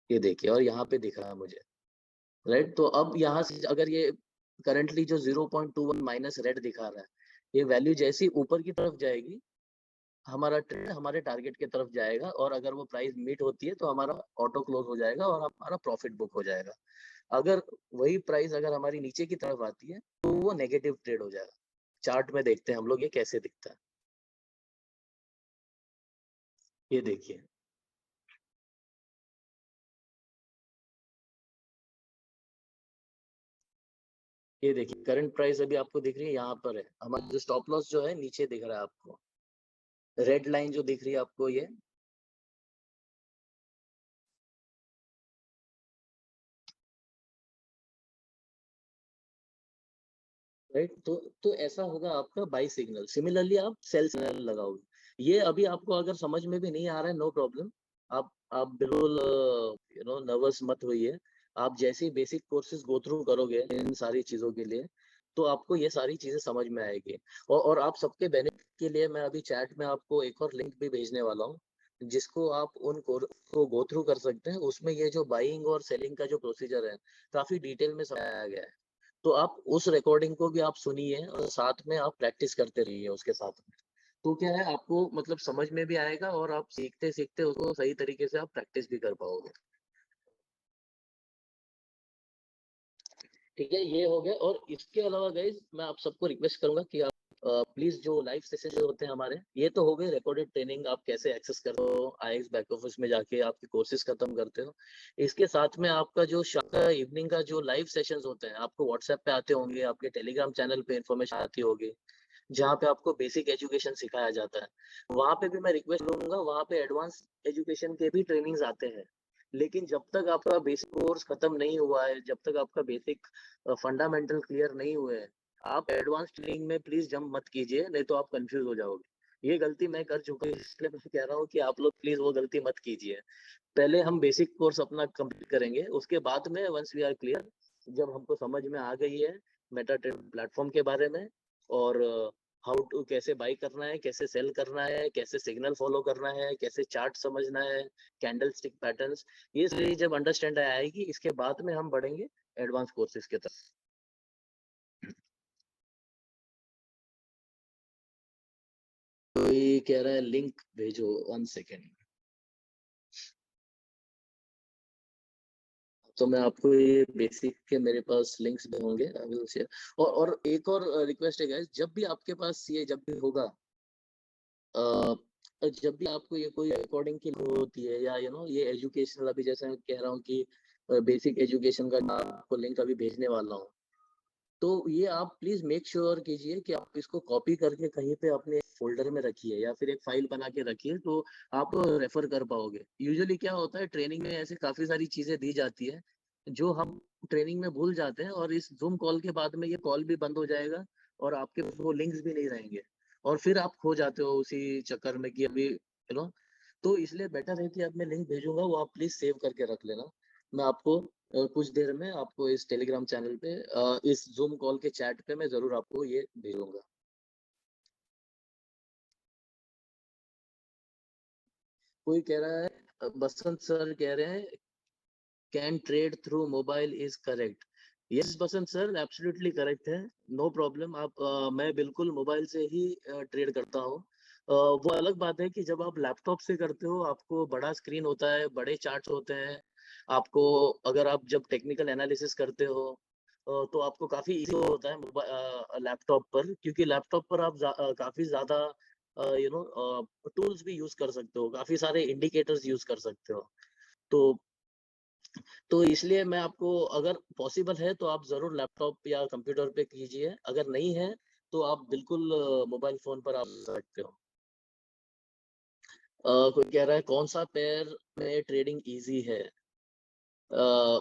ये देखिए, और यहाँ पे दिख रहा है मुझे, राइट। तो अब यहाँ से अगर ये करंटली जो 0.21 माइनस रेड दिखा रहा है, ये वैल्यू जैसी ऊपर की तरफ जाएगी हमारा ट्रेड हमारे टारगेट की तरफ जाएगा, और अगर वो प्राइस मीट होती है तो हमारा ऑटो क्लोज हो जाएगा और हमारा प्रॉफिट बुक हो जाएगा। अगर वही प्राइस अगर हमारी नीचे की तरफ आती है तो वो नेगेटिव ट्रेड हो जाएगा। चार्ट में देखते हैं हम लोग ये कैसे दिखता है, ये देखिए, ये देखिए करंट प्राइस अभी आपको दिख रही है यहाँ पर है, हमारा जो स्टॉप लॉस जो है नीचे दिख रहा है आपको, रेड लाइन जो दिख रही है आपको ये, राइट। तो ऐसा होगा आपका बाई सिग्नल। सिमिलरली आप सेल सिग्नल लगाओगे। ये अभी आपको अगर समझ में भी नहीं आ रहा है, नो प्रॉब्लम, आप बिल्कुल नर्वस मत होइए। आप जैसे ही बेसिक कोर्सेज गो थ्रू करोगे इन सारी चीजों के लिए तो आपको ये सारी चीजें समझ में आएगी। और आप सबके बेनिफिट के लिए मैं अभी चैट में आपको एक और लिंक भी भेजने वाला हूँ, जिसको आप उन कोर्स को गो थ्रू कर सकते हैं। उसमें ये जो बाइंग और सेलिंग का जो प्रोसीजर है काफी डिटेल में समझाया गया है। तो आप उस रिकॉर्डिंग को भी आप सुनिए और साथ में आप प्रैक्टिस करते रहिए उसके साथ में। तो क्या है, आपको मतलब समझ में भी आएगा और आप सीखते सीखते उसको सही तरीके से आप प्रैक्टिस भी कर पाओगे। ठीक है, ये हो गया। और इसके अलावा गाइज मैं आप सबको रिक्वेस्ट करूंगा कि आप प्लीज जो लाइव सेशन जो होते हैं हमारे, ये तो हो गए रिकॉर्डेड ट्रेनिंग, आप कैसे एक्सेस करते हो आईएक्स बैक ऑफिस में जाके आपके कोर्सेज खत्म करते हो। इसके साथ में आपका जो शाम का इवनिंग का जो लाइव सेशंस होते हैं आपको व्हाट्सएप पे आते होंगे, आपके टेलीग्राम चैनल पे इन्फॉर्मेशन आती होगी। जहाँ पे आपको बेसिक एजुकेशन सिखाया जाता है। वहाँ पे भी मैं रिक्वेस्ट करूँगा, वहाँ पे एडवांस एजुकेशन के भी ट्रेनिंग्स आते हैं। लेकिन जब तक आपका बेसिक कोर्स खत्म नहीं हुआ है, जब तक आपका बेसिक फंडामेंटल क्लियर नहीं हुए हैं, आप एडवांस ट्रेनिंग में प्लीज़ जंप मत कीजिए, नहीं तो आप कन्फ्यूज़ हो जाओगे। ये गलती मैं कर चुका हूँ, इसलिए मैं कह रहा हूँ कि आप लोग प्लीज़ वो गलती मत कीजिए। पहले हम बेसिक कोर्स अपना कंप्लीट करेंगे, उसके बाद में वंस वी आर क्लियर, जब हमको समझ में आ गई है मेटाट्रेड प्लेटफ़ॉर्म के बारे में और हाउ टू कैसे बाय करना है, कैसे सेल करना है, कैसे सिग्नल फ़ॉलो करना है, कैसे चार्ट समझना है, कैंडलस्टिक पैटर्न्स, ये सारी जब अंडरस्टैंड आएगी, इसके बाद में हम बढ़ेंगे एडवांस कोर्सेज़ की तरफ। कोई कह रहा है लिंक भेजो, 1 सेकंड। तो मैं आपको ये बेसिक के मेरे पास लिंक्स भी होंगे, आई विल शेयर। और एक और रिक्वेस्ट है गाइस, जब भी होगा, जब भी आपको ये कोई रिकॉर्डिंग की ज़रूरत होती है या ये एजुकेशनल, अभी जैसे मैं कह रहा हूँ कि बेसिक एजुकेशन का मैं आपको लिंक अभी भेजने वाला हूँ। तो ये आप प्लीज़ मेक श्योर कीजिए कि आप इसको कॉपी करके कहीं पे अपने फ़ोल्डर में रखिए या फिर एक फ़ाइल बना के रखिए, तो आप रेफ़र कर पाओगे। यूजुअली क्या होता है, ट्रेनिंग में ऐसे काफ़ी सारी चीज़ें दी जाती है, जो हम ट्रेनिंग में भूल जाते हैं और इस ज़ूम कॉल के बाद में ये कॉल भी बंद हो जाएगा और आपके पास वो लिंक्स भी नहीं रहेंगे और फिर आप खो जाते हो उसी चक्कर में कि अभी तो इसलिए बेटर है कि अब मैं लिंक भेजूँगा, वो आप प्लीज़ सेव करके रख लेना। मैं आपको कुछ देर में आपको इस टेलीग्राम चैनल पे इस ज़ूम कॉल के चैट पे मैं ज़रूर आपको ये भेजूँगा। कोई कह रहा है बसंत सर कह रहे हैं can trade through mobile is correct. Yes Basant sir, absolutely correct है। नो प्रॉब्लम, आप मैं बिल्कुल मोबाइल से ही ट्रेड करता हूँ। वो अलग बात है कि जब आप लैपटॉप से करते हो, आपको बड़ा स्क्रीन होता है, बड़े चार्ट्स होते हैं। आपको अगर आप जब टेक्निकल एनालिसिस करते हो तो आपको काफ़ी ईज़ी होता है लैपटॉप पर, क्योंकि लैपटॉप पर आप काफ़ी ज़्यादा टूल्स भी यूज़ कर सकते हो, काफ़ी सारे इंडिकेटर्स यूज़ कर सकते हो। तो इसलिए मैं आपको, अगर पॉसिबल है तो आप ज़रूर लैपटॉप या कंप्यूटर पे कीजिए, अगर नहीं है तो आप बिल्कुल मोबाइल फ़ोन पर आप सकते हो। कोई कह रहा है कौन-सा पेयर में ट्रेडिंग ईज़ी है? अ,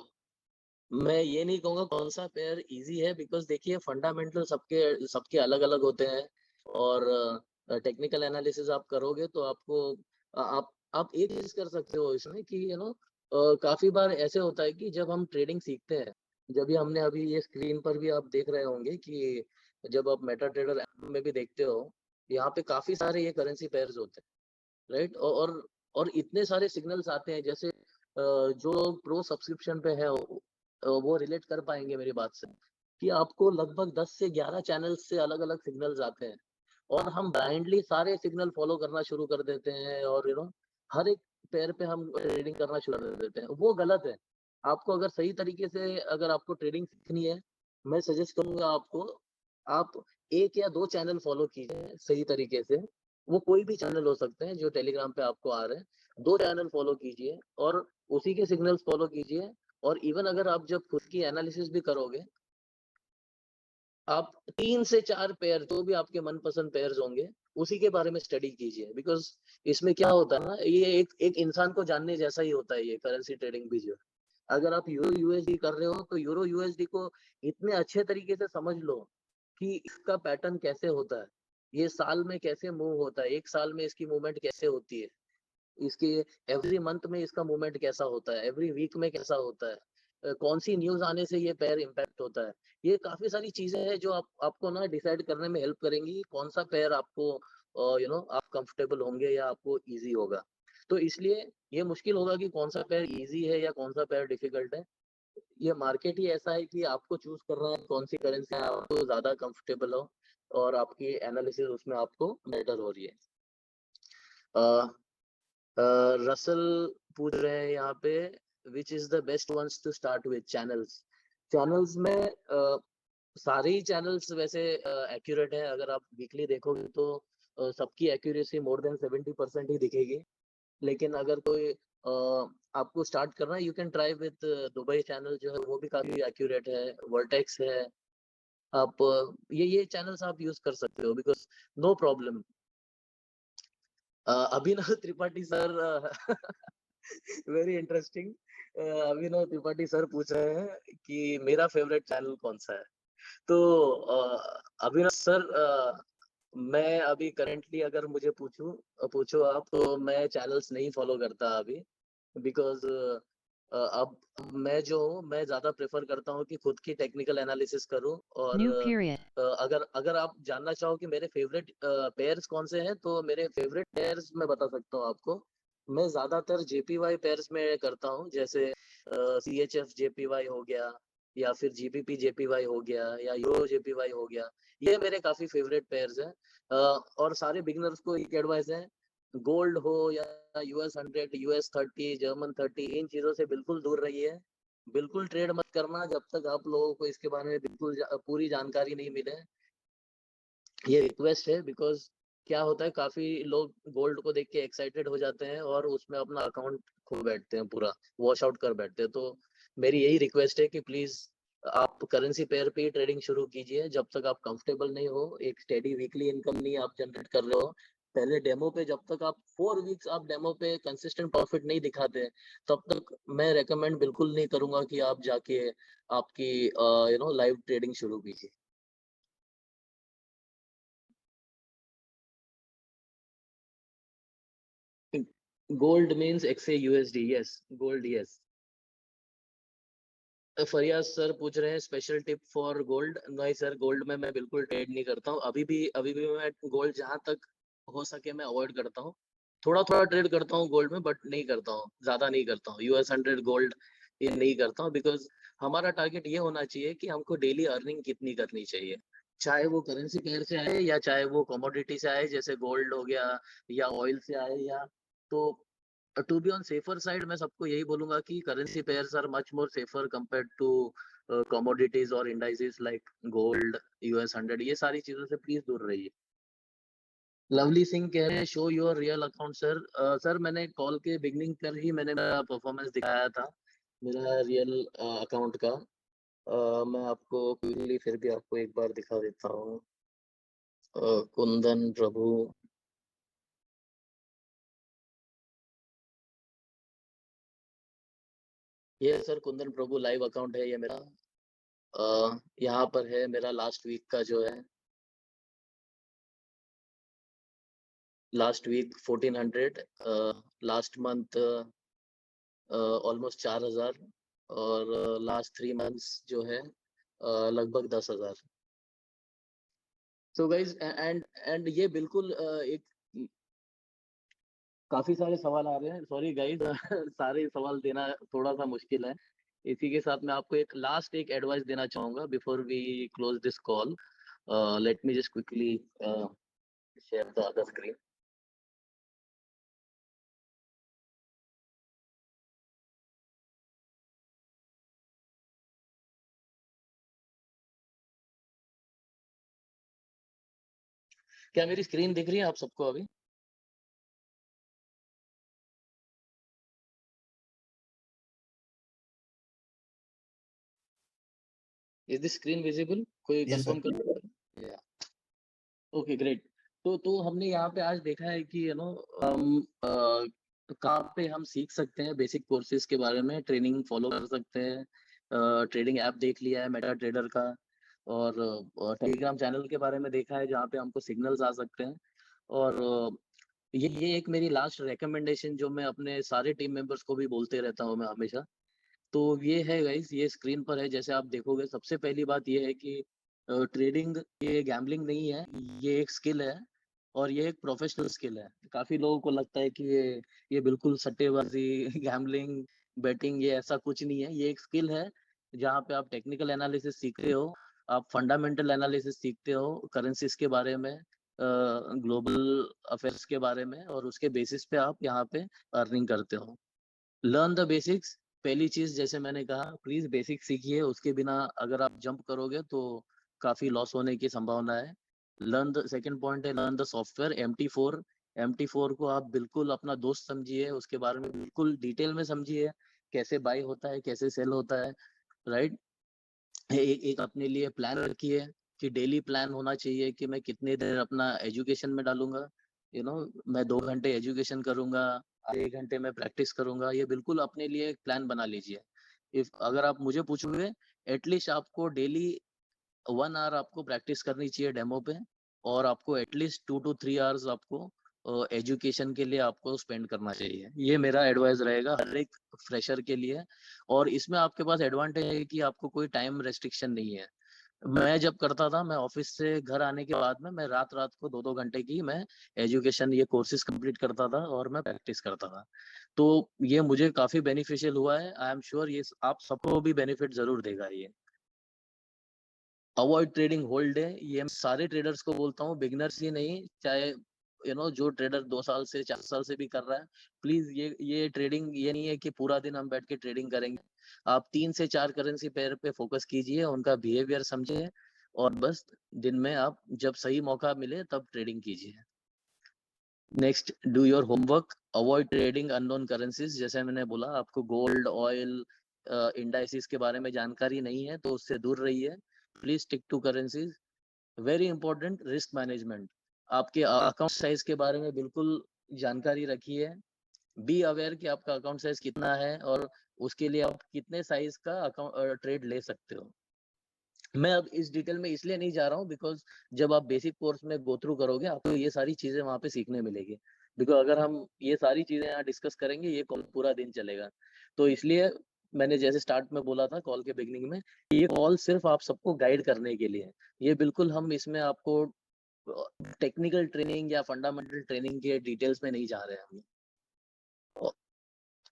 मैं ये नहीं कहूँगा कौन-सा पेयर ईज़ी है, बिकॉज़ देखिए फंडामेंटल सबके सबके अलग-अलग होते हैं और टेक्निकल एनालिसिस आप करोगे तो आपको आप एक चीज़ कर सकते हो इसमें कि काफ़ी बार ऐसे होता है कि जब हम ट्रेडिंग सीखते हैं, जब भी हमने अभी ये स्क्रीन पर भी आप देख रहे होंगे कि जब आप मेटा ट्रेडर ऐप में भी देखते हो, यहाँ पे काफ़ी सारे ये करेंसी पेयर्स होते हैं। राइट? और इतने सारे सिग्नल्स आते हैं, जैसे जो प्रो सब्सक्रिप्शन पे है वो रिलेट कर पाएँगे मेरी बात से, कि आपको लगभग 10 से 11 चैनल्स से अलग-अलग सिग्नल्स आते हैं और हम ब्लाइंडली सारे सिग्नल फॉलो करना शुरू कर देते हैं और हर एक पेयर पे हम ट्रेडिंग करना शुरू कर देते हैं। वो गलत है। आपको अगर सही तरीके से अगर आपको ट्रेडिंग सीखनी है, मैं सजेस्ट करूँगा आपको, आप 1 या 2 चैनल फॉलो कीजिए सही तरीके से। वो कोई भी चैनल हो सकते हैं जो टेलीग्राम पे आपको आ रहे हैं। 2 चैनल फॉलो कीजिए और उसी के सिग्नल्स फॉलो कीजिए और इवन अगर आप जब खुद की एनालिसिस भी करोगे, आप 3 से 4 पेयर जो भी आपके मनपसंद पेयर्स होंगे, उसी के बारे में स्टडी कीजिए। बिकॉज़ इसमें क्या होता है ना, ये एक एक इंसान को जानने जैसा ही होता है ये करेंसी ट्रेडिंग भी जो है। अगर आप यूरो यूएसडी कर रहे हो, तो यूरो यूएसडी को इतने अच्छे तरीके से समझ लो कि इसका पैटर्न कैसे होता है। ये साल में कैसे मूव होता है, 1 साल में इसकी मूवमेंट कैसे होती है। इसके एवरी मंथ में इसका मूवमेंट कैसा होता है, एवरी वीक में कैसा होता है, कौन-सी न्यूज़ आने से ये पेयर इम्पैक्ट होता है। ये काफ़ी सारी चीज़ें हैं जो आपको ना डिसाइड करने में हेल्प करेंगी, कौन-सा पेयर आपको आप कंफर्टेबल होंगे या आपको ईज़ी होगा। तो इसलिए ये मुश्किल होगा कि कौन-सा पेयर ईज़ी है या कौन-सा पेयर डिफ़िकल्ट है। ये मार्केट ही ऐसा है कि आपको चूज़ करना है कौन-सी करेंसी आपको ज़्यादा कंफर्टेबल हो और आपकी एनालिसिस उसमें आपको बेटर हो रही है। अ अ, रसल पूछ रहे हैं यहाँ पे, which is the best ones to start with channels? Channels में सारे ही चैनल्स वैसे एक्यूरेट है। अगर आप वीकली देखोगे तो सबकी एक्यूरेसी मोर देन 70% ही दिखेगी। लेकिन अगर कोई आपको स्टार्ट करना है, you can try with Dubai channel जो है वो भी काफ़ी एक्यूरेट है, वर्टेक्स है। आप ये चैनल्स आप यूज कर सकते हो, because no problem. Abhinav Tripathi sir very interesting. Abhinav Tripathi sir पूछ रहे हैं कि मेरा फेवरेट चैनल कौन सा है। तो अभिनव सर, मैं अभी करंटली अगर मुझे पूछो आप, तो मैं चैनल्स नहीं फॉलो करता अभी, बिकॉज अब मैं जो हूँ, मैं ज्यादा प्रेफर करता हूँ कि खुद की टेक्निकल एनालिसिस करूँ। और New period. अगर अगर आप जानना चाहो कि मेरे फेवरेट पेयर्स कौन से हैं, तो मेरे फेवरेट पेयर्स मैं बता सकता हूँ आपको। मैं ज्यादातर जेपीवाई पेयर्स में करता हूँ, जैसे CHF जेपीवाई हो गया, या फिर GBP जेपीवाई हो गया, या यूरो जेपीवाई हो गया। ये मेरे काफी फेवरेट पेयर्स हैं। और सारे बिगिनर्स को एक एडवाइस है, गोल्ड हो या US 100, US 30, जर्मन 30, इन चीजों से बिल्कुल दूर रहिए। बिल्कुल ट्रेड मत करना जब तक आप लोगों को इसके बारे में बिल्कुल पूरी जानकारी नहीं मिले। ये रिक्वेस्ट है, बिकॉज क्या होता है, काफी लोग गोल्ड को देख के एक्साइटेड हो जाते हैं और उसमें अपना अकाउंट खो बैठते हैं, पूरा वॉश आउट कर बैठते हैं। तो मेरी यही रिक्वेस्ट है कि प्लीज आप करेंसी पेयर पे ही ट्रेडिंग शुरू कीजिए, जब तक आप कंफर्टेबल नहीं हो, एक स्टेडी वीकली इनकम नहीं आप जनरेट कर रहे हो। पहले डेमो पे, जब तक आप 4 वीक्स आप डेमो पे कंसिस्टेंट प्रॉफिट नहीं दिखाते, तब तक मैं रेकमेंड बिल्कुल नहीं करूंगा कि आप जाके आपकी लाइव ट्रेडिंग शुरू कीजिए। Gold means XA USD, yes gold, yes. Fariyaz sir पूछ रहे हैं स्पेशल टिप फॉर गोल्ड। नहीं सर, गोल्ड में मैं बिल्कुल ट्रेड नहीं करता हूँ अभी भी मैं गोल्ड जहां तक हो सके मैं अवॉइड करता हूँ। थोड़ा थोड़ा ट्रेड करता हूँ गोल्ड में, बट नहीं करता हूँ, ज्यादा नहीं करता हूँ। US 100 गोल्ड ये नहीं करता हूँ, बिकॉज हमारा टारगेट ये होना चाहिए कि हमको डेली अर्निंग कितनी करनी चाहिए, चाहे वो करेंसी पेयर से आए या चाहे वो कमोडिटी से आए, जैसे गोल्ड हो गया या ऑयल से आए, या तो to be on safer side मैं सबको यही बोलूंगा कि currency pairs are much more safer compared to commodities और इंडाइसेस लाइक गोल्ड, US 100। ये सारी चीजों से प्लीज दूर रहिए। लवली सिंह कह रहे हैं show your real account sir. Sir मैंने कॉल के बिगनिंग पर ही मैंने मेरा परफॉर्मेंस दिखाया था, मेरा रियल अकाउंट का। मैं आपको क्विकली फिर भी आपको एक बार दिखा देता हूँ। कुंदन प्रभु, ये सर कुंदन प्रभु लाइव अकाउंट है ये मेरा। यहाँ पर है मेरा लास्ट वीक का जो है, last week 1400, last month almost 4000, और लास्ट 3 मंथ्स जो है लगभग 10,000। सो गाइज, एंड ये बिल्कुल एक, काफी सारे सवाल आ रहे हैं, सॉरी गाइज सारे सवाल देना थोड़ा सा मुश्किल है। इसी के साथ मैं आपको एक लास्ट एक एडवाइस देना चाहूंगा before we close this call. Let me just quickly share the other screen. क्या मेरी स्क्रीन दिख रही है आप सबको अभी? Is the screen visible? कोई Yes, कंफर्म sir. कर? Okay great. तो हमने यहाँ पे आज देखा है कि हम कहाँ पे हम सीख सकते हैं बेसिक कोर्सेज के बारे में, ट्रेनिंग फॉलो कर सकते हैं। ट्रेडिंग ऐप देख लिया है मेटा ट्रेडर का, और टेलीग्राम चैनल के बारे में देखा है जहाँ पे हमको सिग्नल्स आ सकते हैं। और ये एक मेरी लास्ट रिकमेंडेशन जो मैं अपने सारे टीम मेंबर्स को भी बोलते रहता हूँ मैं हमेशा। तो ये है गाइस, ये स्क्रीन पर है, जैसे आप देखोगे सबसे पहली बात ये है कि ट्रेडिंग ये गैम्बलिंग नहीं है, ये एक स्किल है, और ये एक प्रोफेशनल स्किल है। काफी लोगों को लगता है कि ये बिल्कुल सट्टेबाजी गैम्बलिंग बेटिंग, ये ऐसा कुछ नहीं है। ये एक स्किल है जहाँ पे आप टेक्निकल एनालिसिस सीखते हो, आप फंडामेंटल एनालिसिस सीखते हो करेंसीज के बारे में, ग्लोबल अफेयर्स के बारे में, और उसके बेसिस पे आप यहाँ पे अर्निंग करते हो। लर्न द बेसिक्स, पहली चीज जैसे मैंने कहा, प्लीज बेसिक सीखिए, उसके बिना अगर आप जंप करोगे तो काफी लॉस होने की संभावना है। लर्न द सेकंड पॉइंट है learn the software MT4। MT4 को आप बिल्कुल अपना दोस्त समझिए, उसके बारे में बिल्कुल डिटेल में समझिए, कैसे बाय होता है, कैसे सेल होता है, राइट। एक अपने लिए प्लान रखिए, कि डेली प्लान होना चाहिए कि मैं कितने देर अपना एजुकेशन में डालूंगा, मैं 2 घंटे एजुकेशन करूंगा, आधे घंटे में प्रैक्टिस करूंगा। ये बिल्कुल अपने लिए एक प्लान बना लीजिए। इफ अगर आप मुझे पूछोगे, एटलीस्ट आपको डेली 1 आवर आपको प्रैक्टिस करनी चाहिए डेमो पे, और आपको एटलीस्ट 2 to 3 आवर्स आपको एजुकेशन के लिए आपको स्पेंड करना चाहिए। ये मेरा एडवाइस रहेगा हर एक फ्रेशर के लिए। और इसमें आपके पास एडवांटेज है कि आपको कोई टाइम रेस्ट्रिक्शन नहीं है। मैं जब करता था, मैं ऑफिस से घर आने के बाद में मैं रात-रात को 2-2 घंटे की मैं एजुकेशन, ये कोर्सेज़ कंप्लीट करता था और मैं प्रैक्टिस करता था। तो ये मुझे काफ़ी बेनिफिशियल हुआ है। आई एम श्योर ये आप सबको भी बेनिफिट ज़रूर देगा ये। अवॉइड ट्रेडिंग होल डे, ये मैं सारे ट्रेडर्स को बोलता हूँ, बिगिनर्स ही नहीं, चाहे जो ट्रेडर 2 साल से 4 साल से भी कर रहा है, प्लीज ये ट्रेडिंग ये नहीं है कि पूरा दिन हम बैठ के ट्रेडिंग करेंगे। आप 3 से 4 करेंसी पेयर पे फोकस कीजिए, उनका बिहेवियर समझिए, और बस दिन में आप जब सही मौका मिले तब ट्रेडिंग कीजिए। Next, do your homework, avoid trading unknown currencies. जैसे मैंने बोला, आपको गोल्ड, ऑयल, इंडाइसिस के बारे में जानकारी नहीं है तो उससे दूर रहिए। Please stick to currencies. Very important, risk management. आपके अकाउंट साइज के बारे में बिल्कुल जानकारी रखिए। बी अवेयर कि आपका अकाउंट साइज कितना है और उसके लिए आप कितने साइज का अकाउंट ट्रेड ले सकते हो। मैं अब इस डिटेल में इसलिए नहीं जा रहा हूँ बिकॉज जब आप बेसिक कोर्स में गो थ्रू करोगे आपको ये सारी चीजें वहां पे सीखने मिलेगी। बिकॉज अगर हम ये सारी चीजें यहाँ डिस्कस करेंगे ये कॉल पूरा दिन चलेगा। तो इसलिए मैंने जैसे स्टार्ट में बोला था कॉल के बिगनिंग में, ये कॉल सिर्फ आप सबको गाइड करने के लिए है। ये बिल्कुल हम इसमें आपको टेक्निकल ट्रेनिंग या फंडामेंटल ट्रेनिंग के डिटेल्स में नहीं जा रहे हैं हम।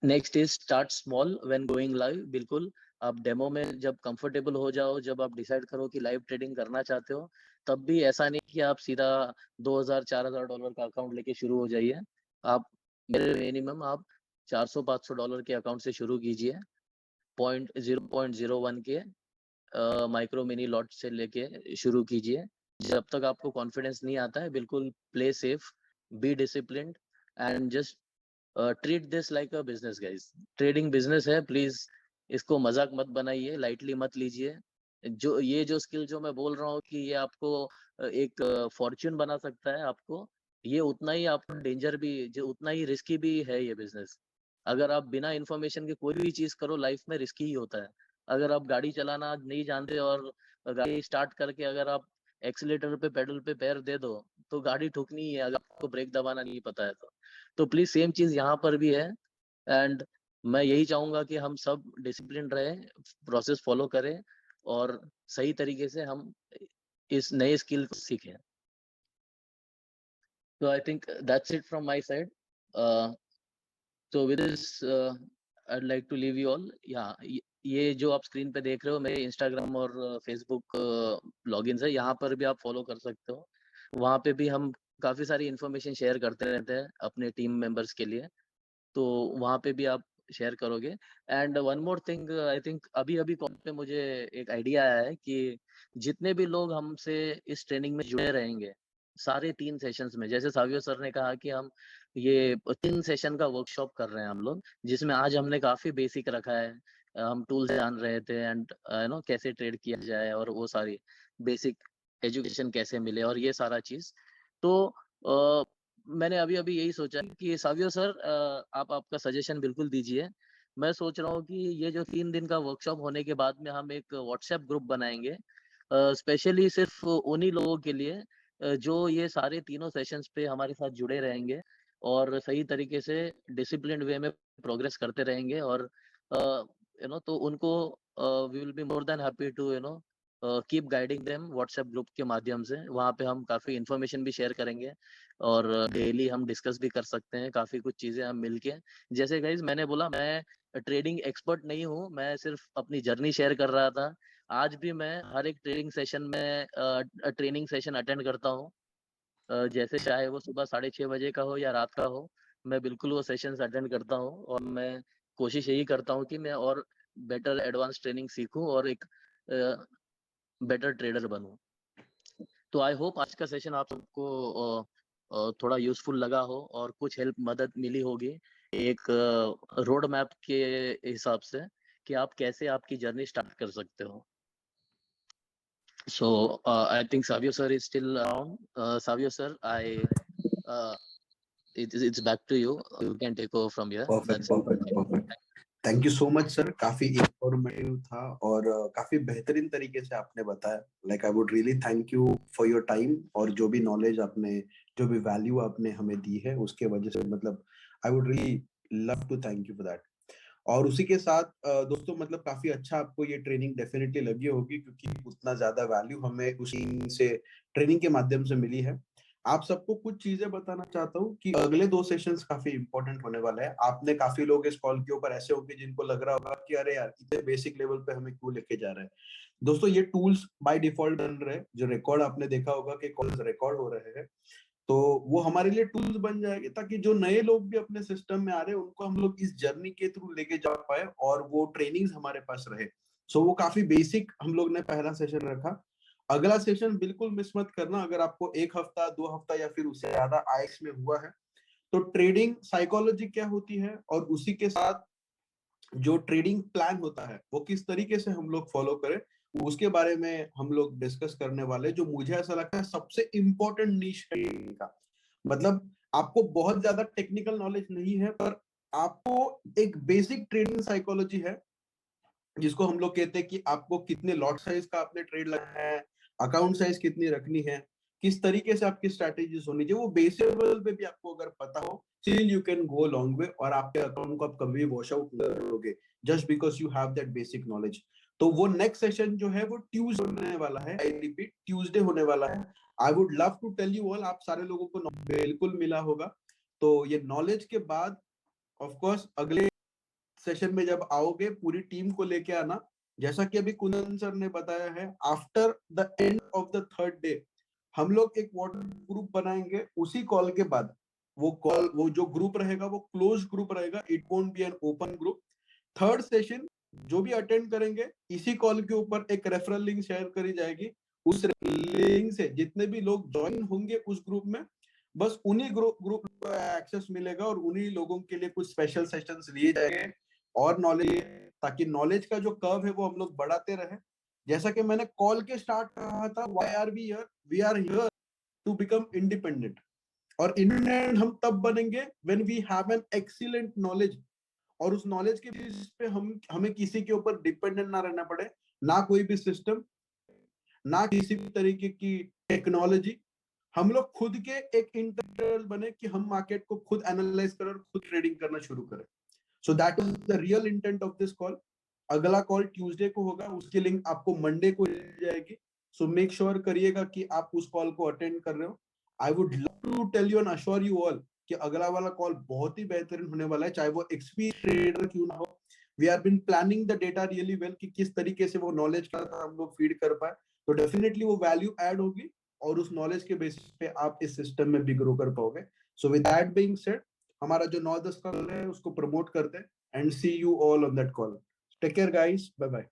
Next is start small when going live. बिल्कुल, आप डेमो में जब कंफर्टेबल हो जाओ, जब आप डिसाइड करो कि लाइव ट्रेडिंग करना चाहते हो, तब भी ऐसा नहीं कि आप सीधा $2000-4000 का अकाउंट लेके शुरू हो जाइए। आप मिनिमम आप $400-500 के अकाउंट से शुरू कीजिए। 0.01 के माइक्रो मिनी लॉट से लेके शुरू कीजिए। जब तक आपको कॉन्फिडेंस नहीं आता है, बिल्कुल play safe, be disciplined, and just treat this like a business guys. Trading business है, प्लीज इसको मजाक मत बनाइए, लाइटली मत लीजिए। जो स्किल जो मैं बोल रहा हूँ कि ये आपको एक फॉर्च्यून बना सकता है आपको, ये उतना ही आपको डेंजर भी, जो उतना ही रिस्की भी है ये बिजनेस। अगर आप बिना इंफॉर्मेशन के कोई भी चीज करो लाइफ में, रिस्की ही होता है। अगर आप गाड़ी चलाना नहीं जानते और गाड़ी स्टार्ट करके अगर आप एक्सीलेटर पे, पेडल पे पैर दे दो, तो गाड़ी ठुकनी ही है अगर आपको ब्रेक दबाना नहीं पता है तो प्लीज सेम चीज यहाँ पर भी है। एंड मैं यही चाहूंगा कि हम सब डिसिप्लिन रहे, प्रोसेस फॉलो करें और सही तरीके से हम इस नए स्किल को सीखें। तो I think that's it from my side. तो with this I like to leave you all. ये जो आप स्क्रीन पे देख रहे हो मेरे इंस्टाग्राम और फेसबुक लॉगिन्स है, यहाँ पर भी आप फॉलो कर सकते हो। वहाँ पे भी हम काफी सारी इंफॉर्मेशन शेयर करते रहते हैं अपने टीम मेंबर्स के लिए, तो वहाँ पे भी आप शेयर करोगे। And one more thing, I think अभी अभी कॉल पे मुझे एक आइडिया आया है कि जितने भी लोग हमसे इस ट्रेनिंग में जुड़े रहेंगे, सारे 3 सेशंस में, जैसे सावियो सर ने कहा कि हम ये 3 सेशन का वर्कशॉप कर रहे हैं हम लोग, जिसमें आज हमने काफी बेसिक रखा है। हम टूल्स जान रहे थे एंड कैसे ट्रेड किया जाए और वो सारी बेसिक एजुकेशन कैसे मिले और ये सारा चीज। तो अ, मैंने अभी-अभी यही सोचा कि सावियो सर, आप आपका सजेशन बिल्कुल दीजिए। मैं सोच रहा हूँ कि ये जो 3 दिन का वर्कशॉप होने के बाद में हम एक व्हाट्सएप ग्रुप बनाएँगे, स्पेशली सिर्फ़ उन्हीं लोगों के लिए जो ये सारे तीनों सेशंस पे हमारे साथ जुड़े रहेंगे और सही तरीके से डिसिप्लिन्ड वे में प्रोग्रेस करते रहेंगे। और तो उनको we will be more than happy to keep guiding them WhatsApp group के माध्यम से। वहाँ पे हम काफ़ी इन्फॉर्मेशन भी शेयर करेंगे और डेली हम डिस्कस भी कर सकते हैं काफ़ी कुछ चीज़ें हम मिलके। जैसे गाइस मैंने बोला, मैं ट्रेडिंग एक्सपर्ट नहीं हूँ, मैं सिर्फ अपनी जर्नी शेयर कर रहा था। आज भी मैं हर एक ट्रेडिंग सेशन में ट्रेनिंग सेशन अटेंड करता हूँ। जैसे चाहे वो सुबह 6:30 बजे का हो या रात का हो, मैं बिल्कुल वो सेशंस अटेंड करता हूँ और मैं कोशिश यही करता हूँ कि मैं और बेटर एडवांस ट्रेनिंग सीखूँ और एक अ, बेटर ट्रेडर बनूँ। तो आई होप आज का सेशन आप सबको थोड़ा यूज़फुल लगा हो और कुछ हेल्प मदद मिली होगी एक रोड मैप के हिसाब से कि आप कैसे आपकी जर्नी स्टार्ट कर सकते हो। So I think Savio sir is still around. Savio sir, it's back to you. You can take over from here. Perfect That's it. Perfect perfect thank you so much sir, काफी informative था और काफी बेहतरीन तरीके से आपने बताया। Like I would really thank you for your time, और जो भी नॉलेज आपने, जो भी वैल्यू आपने हमें दी है उसके वजह से, मतलब I would really love to thank you for that. और उसी के साथ दोस्तों, मतलब काफी अच्छा आपको ये ट्रेनिंग डेफिनेटली लगी होगी, क्योंकि उतना ज्यादा वैल्यू हमें उसी से ट्रेनिंग के माध्यम से मिली है। आप सबको कुछ चीजें बताना चाहता हूँ कि अगले 2 सेशंस काफी इंपॉर्टेंट होने वाले हैं। आपने काफी लोग इस कॉल के ऊपर ऐसे होंगे जिनको लग रहा होगा कि अरे यार, इतने बेसिक लेवल पे हमें क्यों लेके जा रहे हैं। दोस्तों, ये टूल्स बाय डिफॉल्ट बन रहे हैं। जो रिकॉर्ड आपने देखा होगा कि कॉल्स रिकॉर्ड हो रहे हैं, तो वो हमारे लिए टूल्स बन जाएंगे, ताकि जो नए लोग भी अपने सिस्टम में आ रहे हैं उनको हम लोग इस जर्नी के थ्रू लेके जा पाए और वो ट्रेनिंग्स हमारे पास रहे। सो वो काफी बेसिक हम लोग ने पहला सेशन रखा। अगला सेशन बिल्कुल मिस मत करना। अगर आपको 1 हफ्ता 2 हफ्ता या फिर उससे ज्यादा आईएक्स में हुआ है, तो ट्रेडिंग साइकोलॉजी क्या होती है और उसी के साथ जो ट्रेडिंग प्लान होता है वो किस तरीके से हम लोग फॉलो करें, उसके बारे में हम लोग डिस्कस करने वाले। जो मुझे ऐसा लगता है सबसे इंपॉर्टेंट नीश है का, मतलब आपको बहुत ज्यादा टेक्निकल नॉलेज नहीं है, पर आपको एक बेसिक ट्रेडिंग साइकोलॉजी है, जिसको हम लोग कहते हैं कि आपको कितने लॉट साइज का आपने ट्रेड लगाना है, अकाउंट साइज कितनी रखनी है, किस तरीके से आपकी स्ट्रैटेजीज होनी चाहिए। वो बेसिक लेवल पे भी आपको अगर पता हो, still you can go long way, और आपके अकाउंट को आप कभी वॉश आउट नहीं करोगे, just because you have that basic knowledge. तो वो नेक्स्ट सेशन जो है वो ट्यूसडे होने वाला है। आई रिपीट, ट्यूसडे होने वाला है। I would love to tell you all, आप सारे लोगों को बिल्कुल मिला होगा। तो ये नॉलेज के बाद ऑफ कोर्स अगले सेशन में जब आओगे, पूरी टीम को लेके आना। जैसा कि अभी कुंदन सर ने बताया है, after the end of the 3rd day हम लोग एक व्हाट्सएप ग्रुप बनाएंगे। उसी कॉल के बाद वो जो ग्रुप रहेगा वो क्लोज ग्रुप रहेगा, it won't be an open group. 3rd session जो भी अटेंड करेंगे, इसी कॉल के ऊपर एक रेफरल लिंक शेयर करी जाएगी। उस लिंक से जितने भी लोग ज्वाइन होंगे उस ग्रुप में, बस उन्हीं ग्रुप को एक्सेस मिलेगा और उन्हीं लोगों के लिए कुछ स्पेशल सेशंस लिए जाएंगे और नॉलेज, ताकि नॉलेज का जो कर्व है वो हम लोग बढ़ाते रहे। जैसा कि मैंने कॉल के स्टार्ट कहा था, why are we here, we are here to become independent. और इंडिपेंडेंट हम तब बनेंगे when we have an excellent knowledge, और उस नॉलेज के बेसिस पे हमें किसी के ऊपर डिपेंडेंट ना रहना पड़े, ना कोई भी सिस्टम, ना किसी भी तरीके की टेक्नोलॉजी। हम लोग खुद के एक इंटरनल बने कि हम मार्केट को खुद एनालाइज करें और खुद ट्रेडिंग करना शुरू करें। So that is the real intent of this call. अगला कॉल ट्यूसडे को होगा, उसकी लिंक आपको मंडे को मिल जाएगी। सो मेक श्योर करिएगा कि आप उस कॉल को अटेंड कर रहे हो। I would love to tell you and assure you all कि अगला वाला कॉल बहुत ही बेहतरीन होने वाला है, चाहे वो एक्सपीरियंस ट्रेडर क्यों ना हो। We are been planning the data really well कि किस तरीके से वो नॉलेज का हम लोग फीड कर पाए, तो डेफिनेटली वो वैल्यू ऐड होगी और उस नॉलेज के बेसिस पे आप इस सिस्टम में भी ग्रो कर पाओगे। So with that being said, हमारा जो 9-10 का है उसको प्रमोट करते हैं, and see you all on that call. Take care, guys. Bye bye.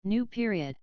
New period.